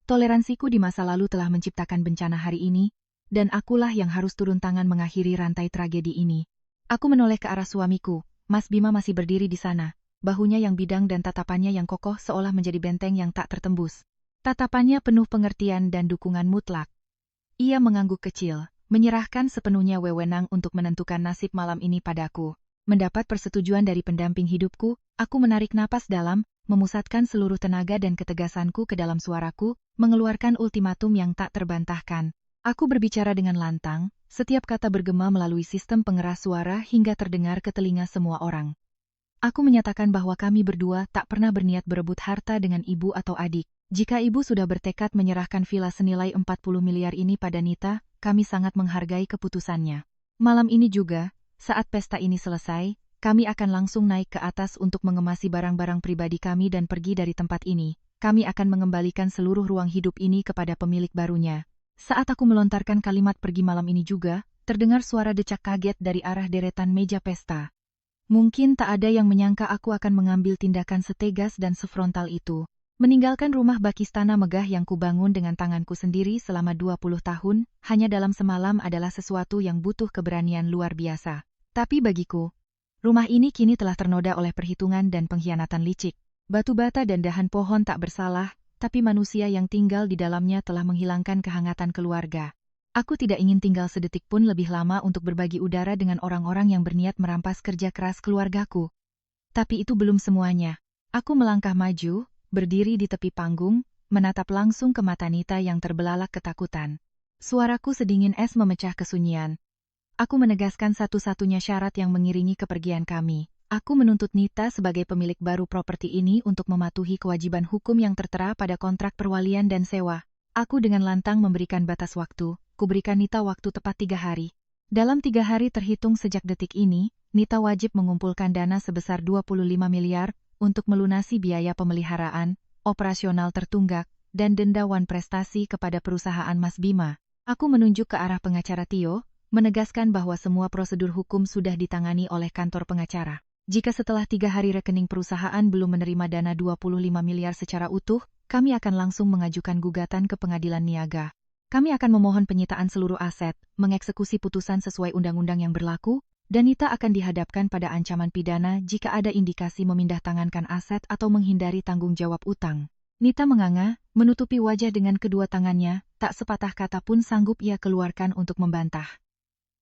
Toleransiku di masa lalu telah menciptakan bencana hari ini, dan akulah yang harus turun tangan mengakhiri rantai tragedi ini. Aku menoleh ke arah suamiku. Mas Bima masih berdiri di sana, bahunya yang bidang dan tatapannya yang kokoh seolah menjadi benteng yang tak tertembus. Tatapannya penuh pengertian dan dukungan mutlak. Ia mengangguk kecil, menyerahkan sepenuhnya wewenang untuk menentukan nasib malam ini padaku. Mendapat persetujuan dari pendamping hidupku, aku menarik napas dalam, memusatkan seluruh tenaga dan ketegasanku ke dalam suaraku, mengeluarkan ultimatum yang tak terbantahkan. Aku berbicara dengan lantang, setiap kata bergema melalui sistem pengeras suara hingga terdengar ke telinga semua orang. Aku menyatakan bahwa kami berdua tak pernah berniat berebut harta dengan ibu atau adik. Jika ibu sudah bertekad menyerahkan villa senilai 40 miliar ini pada Nita, kami sangat menghargai keputusannya. Malam ini juga, saat pesta ini selesai, kami akan langsung naik ke atas untuk mengemasi barang-barang pribadi kami dan pergi dari tempat ini. Kami akan mengembalikan seluruh ruang hidup ini kepada pemilik barunya. Saat aku melontarkan kalimat pergi malam ini juga, terdengar suara decak kaget dari arah deretan meja pesta. Mungkin tak ada yang menyangka aku akan mengambil tindakan setegas dan sefrontal itu. Meninggalkan rumah bakistana megah yang kubangun dengan tanganku sendiri selama 20 tahun, hanya dalam semalam adalah sesuatu yang butuh keberanian luar biasa. Tapi bagiku, rumah ini kini telah ternoda oleh perhitungan dan pengkhianatan licik. Batu bata dan dahan pohon tak bersalah, tapi manusia yang tinggal di dalamnya telah menghilangkan kehangatan keluarga. Aku tidak ingin tinggal sedetik pun lebih lama untuk berbagi udara dengan orang-orang yang berniat merampas kerja keras keluargaku. Tapi itu belum semuanya. Aku melangkah maju, berdiri di tepi panggung, menatap langsung ke mata Nita yang terbelalak ketakutan. Suaraku sedingin es memecah kesunyian. Aku menegaskan satu-satunya syarat yang mengiringi kepergian kami. Aku menuntut Nita sebagai pemilik baru properti ini untuk mematuhi kewajiban hukum yang tertera pada kontrak perwalian dan sewa. Aku dengan lantang memberikan batas waktu, kuberikan Nita waktu tepat 3 hari. Dalam 3 hari terhitung sejak detik ini, Nita wajib mengumpulkan dana sebesar 25 miliar untuk melunasi biaya pemeliharaan, operasional tertunggak, dan denda wan prestasi kepada perusahaan Mas Bima. Aku menunjuk ke arah pengacara Tio, menegaskan bahwa semua prosedur hukum sudah ditangani oleh kantor pengacara. Jika setelah 3 hari rekening perusahaan belum menerima dana 25 miliar secara utuh, kami akan langsung mengajukan gugatan ke pengadilan niaga. Kami akan memohon penyitaan seluruh aset, mengeksekusi putusan sesuai undang-undang yang berlaku, dan Nita akan dihadapkan pada ancaman pidana jika ada indikasi memindahtangankan aset atau menghindari tanggung jawab utang. Nita menganga, menutupi wajah dengan kedua tangannya, tak sepatah kata pun sanggup ia keluarkan untuk membantah.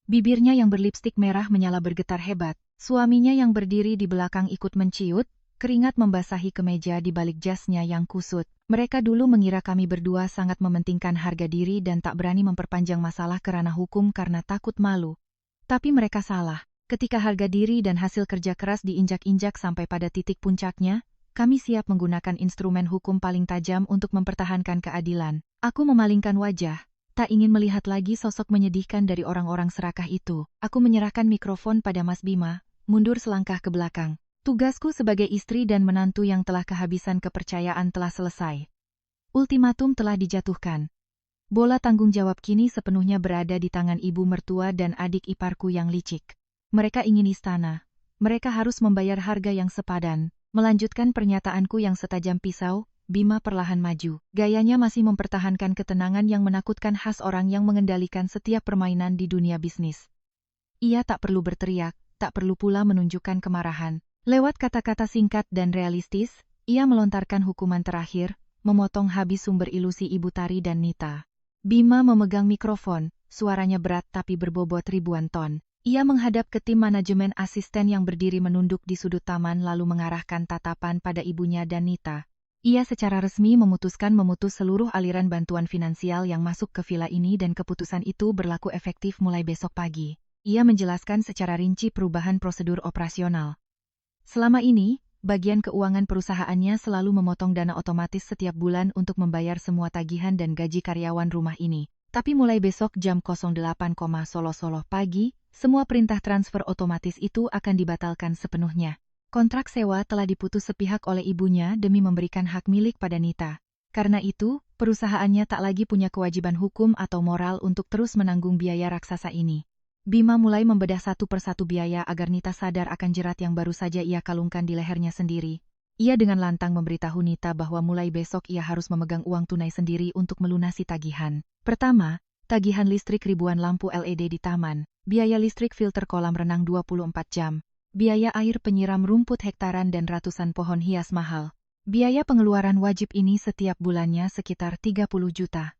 Bibirnya yang berlipstik merah menyala bergetar hebat, suaminya yang berdiri di belakang ikut menciut, keringat membasahi kemeja di balik jasnya yang kusut. Mereka dulu mengira kami berdua sangat mementingkan harga diri dan tak berani memperpanjang masalah ke ranah hukum karena takut malu. Tapi mereka salah. Ketika harga diri dan hasil kerja keras diinjak-injak sampai pada titik puncaknya, kami siap menggunakan instrumen hukum paling tajam untuk mempertahankan keadilan. Aku memalingkan wajah. Tak ingin melihat lagi sosok menyedihkan dari orang-orang serakah itu. Aku menyerahkan mikrofon pada Mas Bima, mundur selangkah ke belakang. Tugasku sebagai istri dan menantu yang telah kehabisan kepercayaan telah selesai. Ultimatum telah dijatuhkan. Bola tanggung jawab kini sepenuhnya berada di tangan ibu mertua dan adik iparku yang licik. Mereka ingin istana. Mereka harus membayar harga yang sepadan. Melanjutkan pernyataanku yang setajam pisau, Bima perlahan maju. Gayanya masih mempertahankan ketenangan yang menakutkan khas orang yang mengendalikan setiap permainan di dunia bisnis. Ia tak perlu berteriak, tak perlu pula menunjukkan kemarahan. Lewat kata-kata singkat dan realistis, ia melontarkan hukuman terakhir, memotong habis sumber ilusi Ibu Tari dan Nita. Bima memegang mikrofon, suaranya berat tapi berbobot ribuan ton. Ia menghadap ke tim manajemen asisten yang berdiri menunduk di sudut taman lalu mengarahkan tatapan pada ibunya dan Nita. Ia secara resmi memutus seluruh aliran bantuan finansial yang masuk ke villa ini dan keputusan itu berlaku efektif mulai besok pagi. Ia menjelaskan secara rinci perubahan prosedur operasional. Selama ini, bagian keuangan perusahaannya selalu memotong dana otomatis setiap bulan untuk membayar semua tagihan dan gaji karyawan rumah ini. Tapi mulai besok jam 08.00 pagi, semua perintah transfer otomatis itu akan dibatalkan sepenuhnya. Kontrak sewa telah diputus sepihak oleh ibunya demi memberikan hak milik pada Nita. Karena itu, perusahaannya tak lagi punya kewajiban hukum atau moral untuk terus menanggung biaya raksasa ini. Bima mulai membedah satu persatu biaya agar Nita sadar akan jerat yang baru saja ia kalungkan di lehernya sendiri. Ia dengan lantang memberitahu Nita bahwa mulai besok ia harus memegang uang tunai sendiri untuk melunasi tagihan. Pertama, tagihan listrik ribuan lampu LED di taman, biaya listrik filter kolam renang 24 jam, biaya air penyiram rumput hektaran dan ratusan pohon hias mahal. Biaya pengeluaran wajib ini setiap bulannya sekitar 30 juta.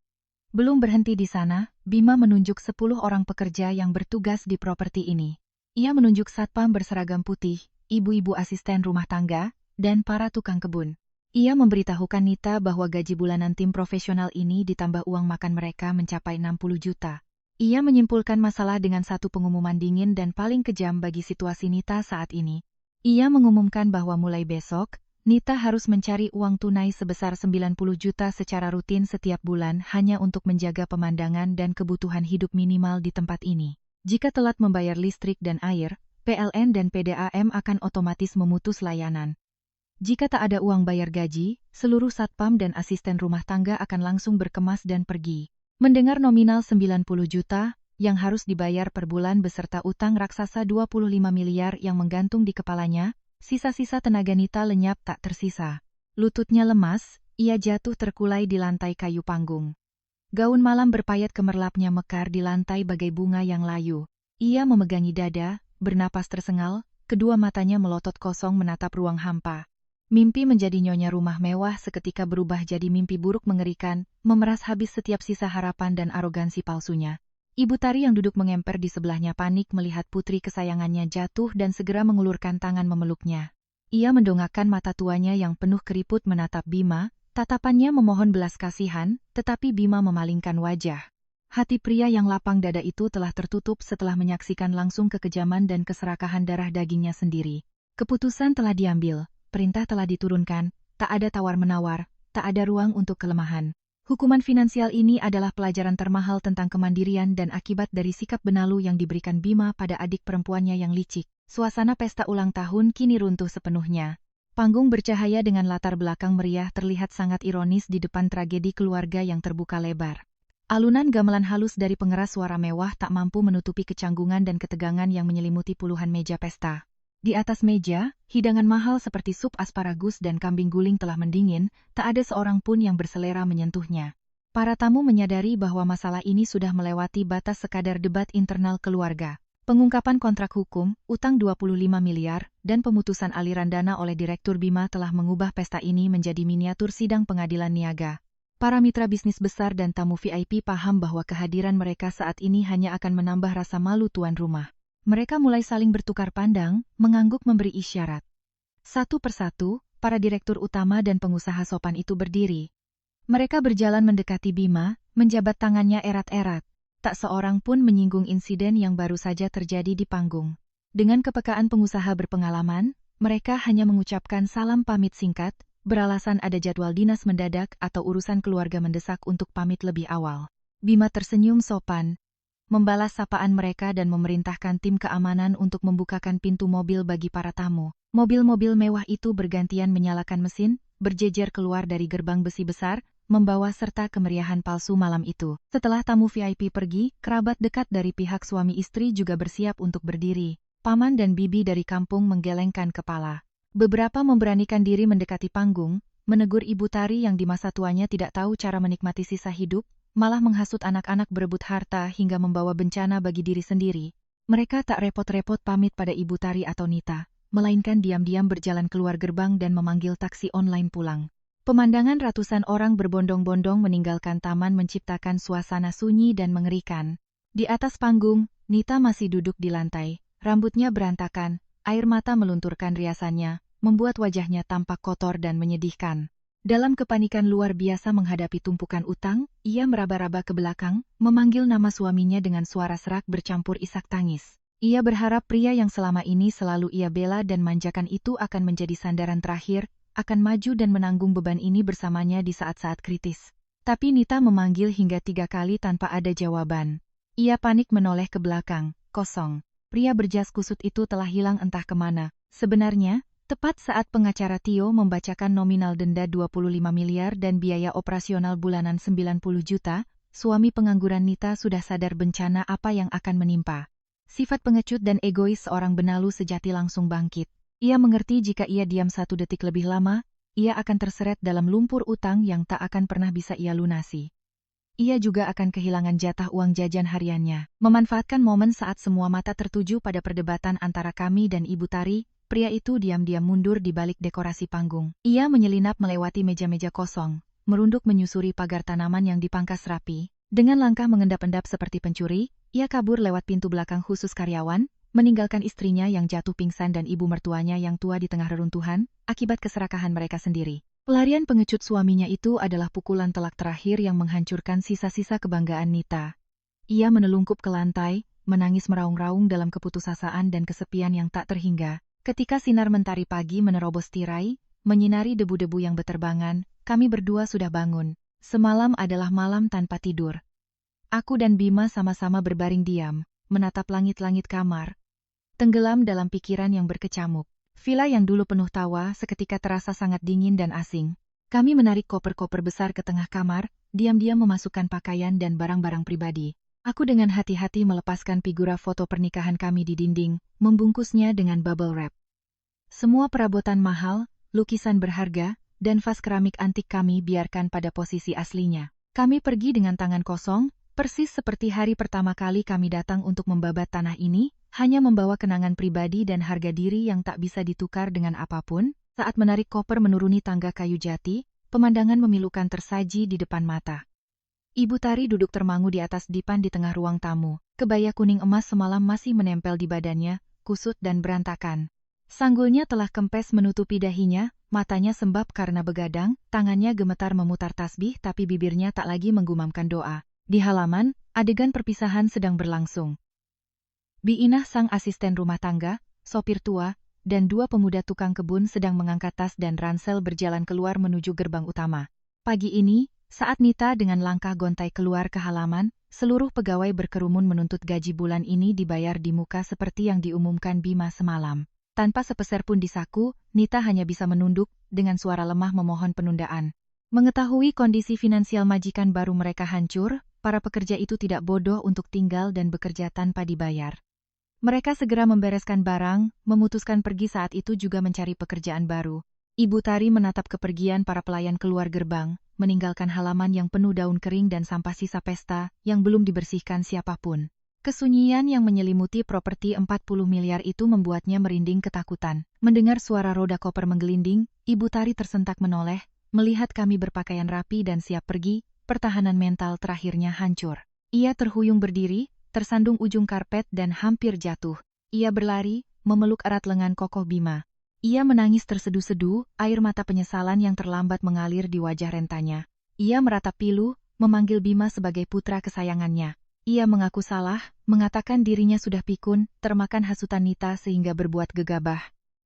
Belum berhenti di sana, Bima menunjuk 10 orang pekerja yang bertugas di properti ini. Ia menunjuk satpam berseragam putih, ibu-ibu asisten rumah tangga, dan para tukang kebun. Ia memberitahukan Nita bahwa gaji bulanan tim profesional ini ditambah uang makan mereka mencapai 60 juta. Ia menyimpulkan masalah dengan satu pengumuman dingin dan paling kejam bagi situasi Nita saat ini. Ia mengumumkan bahwa mulai besok, Nita harus mencari uang tunai sebesar 90 juta secara rutin setiap bulan hanya untuk menjaga pemandangan dan kebutuhan hidup minimal di tempat ini. Jika telat membayar listrik dan air, PLN dan PDAM akan otomatis memutus layanan. Jika tak ada uang bayar gaji, seluruh satpam dan asisten rumah tangga akan langsung berkemas dan pergi. Mendengar nominal 90 juta, yang harus dibayar per bulan beserta utang raksasa 25 miliar yang menggantung di kepalanya, sisa-sisa tenaga Nita lenyap tak tersisa. Lututnya lemas, ia jatuh terkulai di lantai kayu panggung. Gaun malam berpayat kemerlapnya mekar di lantai bagai bunga yang layu. Ia memegangi dada, bernapas tersengal, kedua matanya melotot kosong menatap ruang hampa. Mimpi menjadi nyonya rumah mewah seketika berubah jadi mimpi buruk mengerikan, memeras habis setiap sisa harapan dan arogansi palsunya. Ibu tari yang duduk mengemper di sebelahnya panik melihat putri kesayangannya jatuh dan segera mengulurkan tangan memeluknya. Ia mendongakkan mata tuanya yang penuh keriput menatap Bima, tatapannya memohon belas kasihan, tetapi Bima memalingkan wajah. Hati pria yang lapang dada itu telah tertutup setelah menyaksikan langsung kekejaman dan keserakahan darah dagingnya sendiri. Keputusan telah diambil. Perintah telah diturunkan, tak ada tawar-menawar, tak ada ruang untuk kelemahan. Hukuman finansial ini adalah pelajaran termahal tentang kemandirian dan akibat dari sikap benalu yang diberikan Bima pada adik perempuannya yang licik. Suasana pesta ulang tahun kini runtuh sepenuhnya. Panggung bercahaya dengan latar belakang meriah terlihat sangat ironis di depan tragedi keluarga yang terbuka lebar. Alunan gamelan halus dari pengeras suara mewah tak mampu menutupi kecanggungan dan ketegangan yang menyelimuti puluhan meja pesta. Di atas meja, hidangan mahal seperti sup asparagus dan kambing guling telah mendingin, tak ada seorang pun yang berselera menyentuhnya. Para tamu menyadari bahwa masalah ini sudah melewati batas sekadar debat internal keluarga. Pengungkapan kontrak hukum, utang 25 miliar, dan pemutusan aliran dana oleh Direktur Bima telah mengubah pesta ini menjadi miniatur sidang pengadilan niaga. Para mitra bisnis besar dan tamu VIP paham bahwa kehadiran mereka saat ini hanya akan menambah rasa malu tuan rumah. Mereka mulai saling bertukar pandang, mengangguk memberi isyarat. Satu persatu, para direktur utama dan pengusaha sopan itu berdiri. Mereka berjalan mendekati Bima, menjabat tangannya erat-erat. Tak seorang pun menyinggung insiden yang baru saja terjadi di panggung. Dengan kepekaan pengusaha berpengalaman, mereka hanya mengucapkan salam pamit singkat, beralasan ada jadwal dinas mendadak atau urusan keluarga mendesak untuk pamit lebih awal. Bima tersenyum sopan, membalas sapaan mereka dan memerintahkan tim keamanan untuk membukakan pintu mobil bagi para tamu. Mobil-mobil mewah itu bergantian menyalakan mesin, berjejer keluar dari gerbang besi besar, membawa serta kemeriahan palsu malam itu. Setelah tamu VIP pergi, kerabat dekat dari pihak suami istri juga bersiap untuk berdiri. Paman dan bibi dari kampung menggelengkan kepala. Beberapa memberanikan diri mendekati panggung, menegur ibu tari yang di masa tuanya tidak tahu cara menikmati sisa hidup, malah menghasut anak-anak berebut harta hingga membawa bencana bagi diri sendiri. Mereka tak repot-repot pamit pada ibu tari atau Nita, melainkan diam-diam berjalan keluar gerbang dan memanggil taksi online pulang. Pemandangan ratusan orang berbondong-bondong meninggalkan taman menciptakan suasana sunyi dan mengerikan. Di atas panggung, Nita masih duduk di lantai, rambutnya berantakan, air mata melunturkan riasannya, membuat wajahnya tampak kotor dan menyedihkan. Dalam kepanikan luar biasa menghadapi tumpukan utang, ia meraba-raba ke belakang, memanggil nama suaminya dengan suara serak bercampur isak tangis. Ia berharap pria yang selama ini selalu ia bela dan manjakan itu akan menjadi sandaran terakhir, akan maju dan menanggung beban ini bersamanya di saat-saat kritis. Tapi Nita memanggil hingga 3 kali tanpa ada jawaban. Ia panik menoleh ke belakang, kosong. Pria berjas kusut itu telah hilang entah kemana. Sebenarnya, tepat saat pengacara Tio membacakan nominal denda 25 miliar dan biaya operasional bulanan 90 juta, suami pengangguran Nita sudah sadar bencana apa yang akan menimpa. Sifat pengecut dan egois seorang benalu sejati langsung bangkit. Ia mengerti jika ia diam 1 detik lebih lama, ia akan terseret dalam lumpur utang yang tak akan pernah bisa ia lunasi. Ia juga akan kehilangan jatah uang jajan hariannya. Memanfaatkan momen saat semua mata tertuju pada perdebatan antara kami dan Ibu Tari, pria itu diam-diam mundur di balik dekorasi panggung. Ia menyelinap melewati meja-meja kosong, merunduk menyusuri pagar tanaman yang dipangkas rapi. Dengan langkah mengendap-endap seperti pencuri, ia kabur lewat pintu belakang khusus karyawan, meninggalkan istrinya yang jatuh pingsan dan ibu mertuanya yang tua di tengah reruntuhan, akibat keserakahan mereka sendiri. Pelarian pengecut suaminya itu adalah pukulan telak terakhir yang menghancurkan sisa-sisa kebanggaan Nita. Ia menelungkup ke lantai, menangis meraung-raung dalam keputusasaan dan kesepian yang tak terhingga. Ketika sinar mentari pagi menerobos tirai, menyinari debu-debu yang beterbangan, kami berdua sudah bangun. Semalam adalah malam tanpa tidur. Aku dan Bima sama-sama berbaring diam, menatap langit-langit kamar, tenggelam dalam pikiran yang berkecamuk. Villa yang dulu penuh tawa seketika terasa sangat dingin dan asing. Kami menarik koper-koper besar ke tengah kamar, diam-diam memasukkan pakaian dan barang-barang pribadi. Aku dengan hati-hati melepaskan figura foto pernikahan kami di dinding, membungkusnya dengan bubble wrap. Semua perabotan mahal, lukisan berharga, dan vas keramik antik kami biarkan pada posisi aslinya. Kami pergi dengan tangan kosong, persis seperti hari pertama kali kami datang untuk membabat tanah ini, hanya membawa kenangan pribadi dan harga diri yang tak bisa ditukar dengan apapun. Saat menarik koper menuruni tangga kayu jati, pemandangan memilukan tersaji di depan mata. Ibu Tari duduk termangu di atas dipan di tengah ruang tamu. Kebaya kuning emas semalam masih menempel di badannya, kusut dan berantakan. Sanggulnya telah kempes menutupi dahinya, matanya sembab karena begadang, tangannya gemetar memutar tasbih tapi bibirnya tak lagi menggumamkan doa. Di halaman, adegan perpisahan sedang berlangsung. Bi Inah sang asisten rumah tangga, sopir tua, dan 2 pemuda tukang kebun sedang mengangkat tas dan ransel berjalan keluar menuju gerbang utama. Pagi ini, saat Nita dengan langkah gontai keluar ke halaman, seluruh pegawai berkerumun menuntut gaji bulan ini dibayar di muka seperti yang diumumkan Bima semalam. Tanpa sepeser pun disaku, Nita hanya bisa menunduk, dengan suara lemah memohon penundaan. Mengetahui kondisi finansial majikan baru mereka hancur, para pekerja itu tidak bodoh untuk tinggal dan bekerja tanpa dibayar. Mereka segera membereskan barang, memutuskan pergi saat itu juga mencari pekerjaan baru. Ibu Tari menatap kepergian para pelayan keluar gerbang, meninggalkan halaman yang penuh daun kering dan sampah sisa pesta yang belum dibersihkan siapapun. Kesunyian yang menyelimuti properti 40 miliar itu membuatnya merinding ketakutan. Mendengar suara roda koper menggelinding, Ibu Tari tersentak menoleh, melihat kami berpakaian rapi dan siap pergi, pertahanan mental terakhirnya hancur. Ia terhuyung berdiri, tersandung ujung karpet dan hampir jatuh. Ia berlari, memeluk erat lengan kokoh Bima. Ia menangis terseduh-seduh, air mata penyesalan yang terlambat mengalir di wajah rentanya. Ia meratap pilu, memanggil Bima sebagai putra kesayangannya. Ia mengaku salah, mengatakan dirinya sudah pikun, termakan hasutan Nita sehingga berbuat gegabah.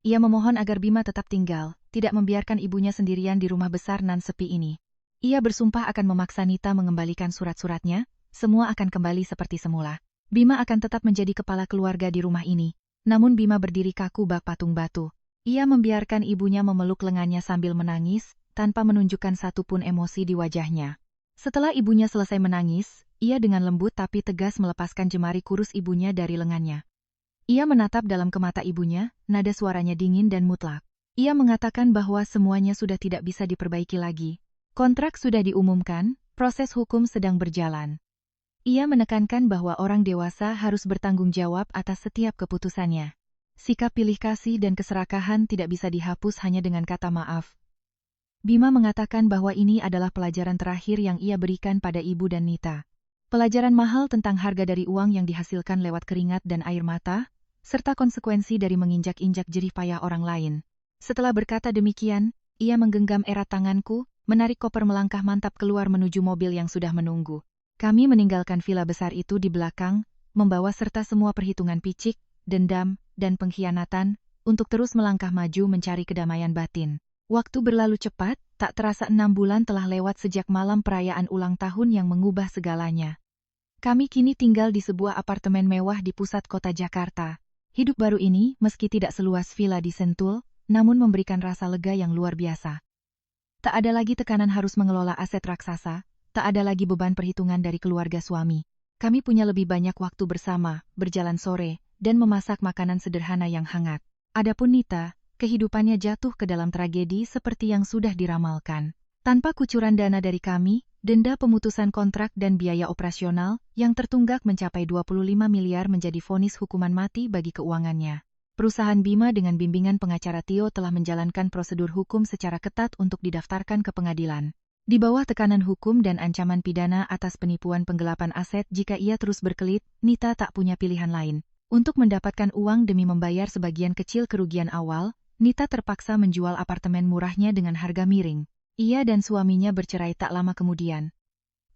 Ia memohon agar Bima tetap tinggal, tidak membiarkan ibunya sendirian di rumah besar nan sepi ini. Ia bersumpah akan memaksa Nita mengembalikan surat-suratnya, semua akan kembali seperti semula. Bima akan tetap menjadi kepala keluarga di rumah ini. Namun Bima berdiri kaku bak patung batu. Ia membiarkan ibunya memeluk lengannya sambil menangis, tanpa menunjukkan satupun emosi di wajahnya. Setelah ibunya selesai menangis, ia dengan lembut tapi tegas melepaskan jemari kurus ibunya dari lengannya. Ia menatap dalam ke mata ibunya, nada suaranya dingin dan mutlak. Ia mengatakan bahwa semuanya sudah tidak bisa diperbaiki lagi. Kontrak sudah diumumkan, proses hukum sedang berjalan. Ia menekankan bahwa orang dewasa harus bertanggung jawab atas setiap keputusannya. Sikap pilih kasih dan keserakahan tidak bisa dihapus hanya dengan kata maaf. Bima mengatakan bahwa ini adalah pelajaran terakhir yang ia berikan pada ibu dan Nita. Pelajaran mahal tentang harga dari uang yang dihasilkan lewat keringat dan air mata, serta konsekuensi dari menginjak-injak jerih payah orang lain. Setelah berkata demikian, ia menggenggam erat tanganku, menarik koper melangkah mantap keluar menuju mobil yang sudah menunggu. Kami meninggalkan villa besar itu di belakang, membawa serta semua perhitungan picik, dendam, dan pengkhianatan, untuk terus melangkah maju mencari kedamaian batin. Waktu berlalu cepat, tak terasa 6 bulan telah lewat sejak malam perayaan ulang tahun yang mengubah segalanya. Kami kini tinggal di sebuah apartemen mewah di pusat kota Jakarta. Hidup baru ini, meski tidak seluas villa di Sentul, namun memberikan rasa lega yang luar biasa. Tak ada lagi tekanan harus mengelola aset raksasa, tak ada lagi beban perhitungan dari keluarga suami. Kami punya lebih banyak waktu bersama, berjalan sore, dan memasak makanan sederhana yang hangat. Adapun Nita, kehidupannya jatuh ke dalam tragedi seperti yang sudah diramalkan. Tanpa kucuran dana dari kami, denda pemutusan kontrak dan biaya operasional yang tertunggak mencapai 25 miliar menjadi vonis hukuman mati bagi keuangannya. Perusahaan Bima dengan bimbingan pengacara Tio telah menjalankan prosedur hukum secara ketat untuk didaftarkan ke pengadilan. Di bawah tekanan hukum dan ancaman pidana atas penipuan penggelapan aset jika ia terus berkelit, Nita tak punya pilihan lain. Untuk mendapatkan uang demi membayar sebagian kecil kerugian awal, Nita terpaksa menjual apartemen murahnya dengan harga miring. Ia dan suaminya bercerai tak lama kemudian.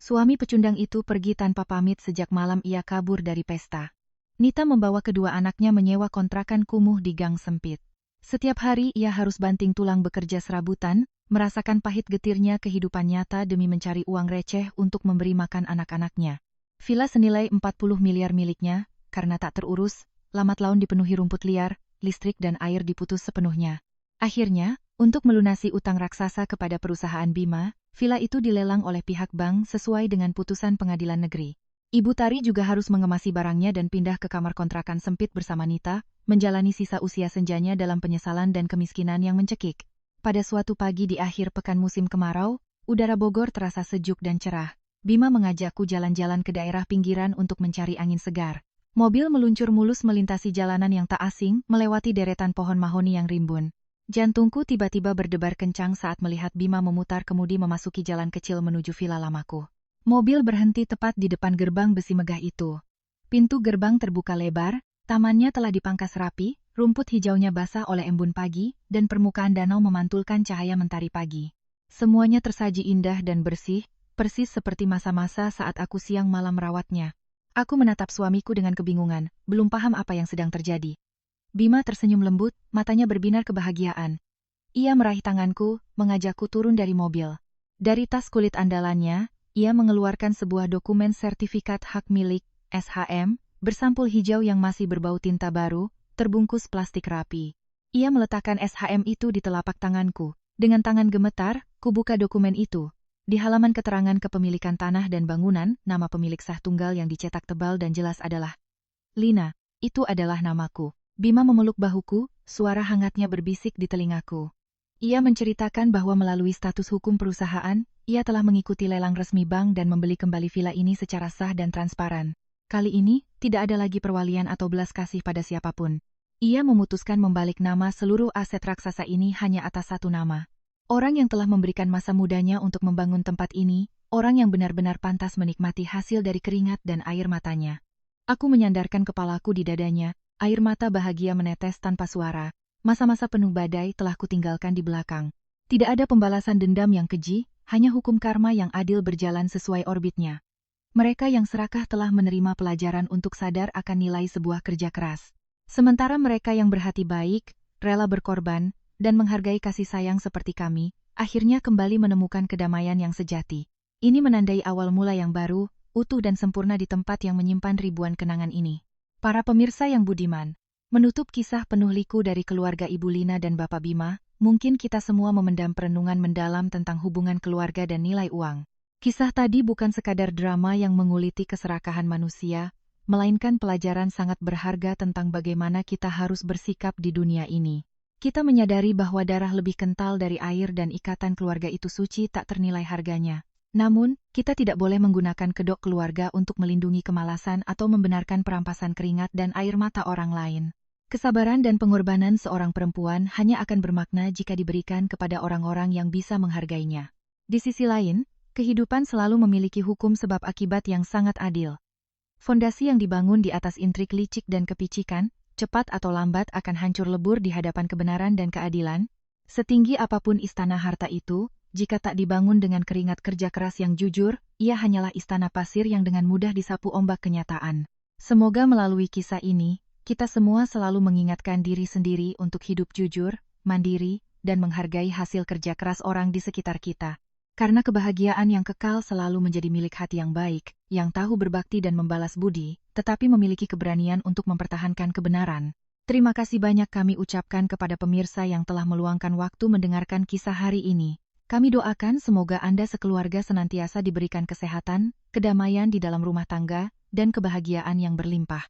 Suami pecundang itu pergi tanpa pamit sejak malam ia kabur dari pesta. Nita membawa kedua anaknya menyewa kontrakan kumuh di gang sempit. Setiap hari ia harus banting tulang bekerja serabutan, merasakan pahit getirnya kehidupan nyata demi mencari uang receh untuk memberi makan anak-anaknya. Villa senilai 40 miliar miliknya, karena tak terurus, lambat laun dipenuhi rumput liar, listrik dan air diputus sepenuhnya. Akhirnya, untuk melunasi utang raksasa kepada perusahaan Bima, villa itu dilelang oleh pihak bank sesuai dengan putusan pengadilan negeri. Ibu Tari juga harus mengemasi barangnya dan pindah ke kamar kontrakan sempit bersama Nita, menjalani sisa usia senjanya dalam penyesalan dan kemiskinan yang mencekik. Pada suatu pagi di akhir pekan musim kemarau, udara Bogor terasa sejuk dan cerah. Bima mengajakku jalan-jalan ke daerah pinggiran untuk mencari angin segar. Mobil meluncur mulus melintasi jalanan yang tak asing, melewati deretan pohon mahoni yang rimbun. Jantungku tiba-tiba berdebar kencang saat melihat Bima memutar kemudi memasuki jalan kecil menuju villa lamaku. Mobil berhenti tepat di depan gerbang besi megah itu. Pintu gerbang terbuka lebar, tamannya telah dipangkas rapi, rumput hijaunya basah oleh embun pagi, dan permukaan danau memantulkan cahaya mentari pagi. Semuanya tersaji indah dan bersih, persis seperti masa-masa saat aku siang malam merawatnya. Aku menatap suamiku dengan kebingungan, belum paham apa yang sedang terjadi. Bima tersenyum lembut, matanya berbinar kebahagiaan. Ia meraih tanganku, mengajakku turun dari mobil. Dari tas kulit andalannya, ia mengeluarkan sebuah dokumen sertifikat hak milik, SHM, bersampul hijau yang masih berbau tinta baru, terbungkus plastik rapi. Ia meletakkan SHM itu di telapak tanganku. Dengan tangan gemetar, kubuka dokumen itu. Di halaman keterangan kepemilikan tanah dan bangunan, nama pemilik sah tunggal yang dicetak tebal dan jelas adalah Lina. Itu adalah namaku. Bima memeluk bahuku, suara hangatnya berbisik di telingaku. Ia menceritakan bahwa melalui status hukum perusahaan, ia telah mengikuti lelang resmi bank dan membeli kembali villa ini secara sah dan transparan. Kali ini, tidak ada lagi perwalian atau belas kasih pada siapapun. Ia memutuskan membalik nama seluruh aset raksasa ini hanya atas satu nama. Orang yang telah memberikan masa mudanya untuk membangun tempat ini, orang yang benar-benar pantas menikmati hasil dari keringat dan air matanya. Aku menyandarkan kepalaku di dadanya, air mata bahagia menetes tanpa suara. Masa-masa penuh badai telah kutinggalkan di belakang. Tidak ada pembalasan dendam yang keji, hanya hukum karma yang adil berjalan sesuai orbitnya. Mereka yang serakah telah menerima pelajaran untuk sadar akan nilai sebuah kerja keras. Sementara mereka yang berhati baik, rela berkorban, dan menghargai kasih sayang seperti kami, akhirnya kembali menemukan kedamaian yang sejati. Ini menandai awal mula yang baru, utuh dan sempurna di tempat yang menyimpan ribuan kenangan ini. Para pemirsa yang budiman, menutup kisah penuh liku dari keluarga Ibu Lina dan Bapak Bima, mungkin kita semua memendam perenungan mendalam tentang hubungan keluarga dan nilai uang. Kisah tadi bukan sekadar drama yang menguliti keserakahan manusia, melainkan pelajaran sangat berharga tentang bagaimana kita harus bersikap di dunia ini. Kita menyadari bahwa darah lebih kental dari air dan ikatan keluarga itu suci tak ternilai harganya. Namun, kita tidak boleh menggunakan kedok keluarga untuk melindungi kemalasan atau membenarkan perampasan keringat dan air mata orang lain. Kesabaran dan pengorbanan seorang perempuan hanya akan bermakna jika diberikan kepada orang-orang yang bisa menghargainya. Di sisi lain, kehidupan selalu memiliki hukum sebab akibat yang sangat adil. Fondasi yang dibangun di atas intrik licik dan kepicikan, cepat atau lambat akan hancur lebur di hadapan kebenaran dan keadilan. Setinggi apapun istana harta itu, jika tak dibangun dengan keringat kerja keras yang jujur, ia hanyalah istana pasir yang dengan mudah disapu ombak kenyataan. Semoga melalui kisah ini, Kita semua selalu mengingatkan diri sendiri untuk hidup jujur, mandiri, dan menghargai hasil kerja keras orang di sekitar kita. Karena kebahagiaan yang kekal selalu menjadi milik hati yang baik, yang tahu berbakti dan membalas budi, tetapi memiliki keberanian untuk mempertahankan kebenaran. Terima kasih banyak kami ucapkan kepada pemirsa yang telah meluangkan waktu mendengarkan kisah hari ini. Kami doakan semoga Anda sekeluarga senantiasa diberikan kesehatan, kedamaian di dalam rumah tangga, dan kebahagiaan yang berlimpah.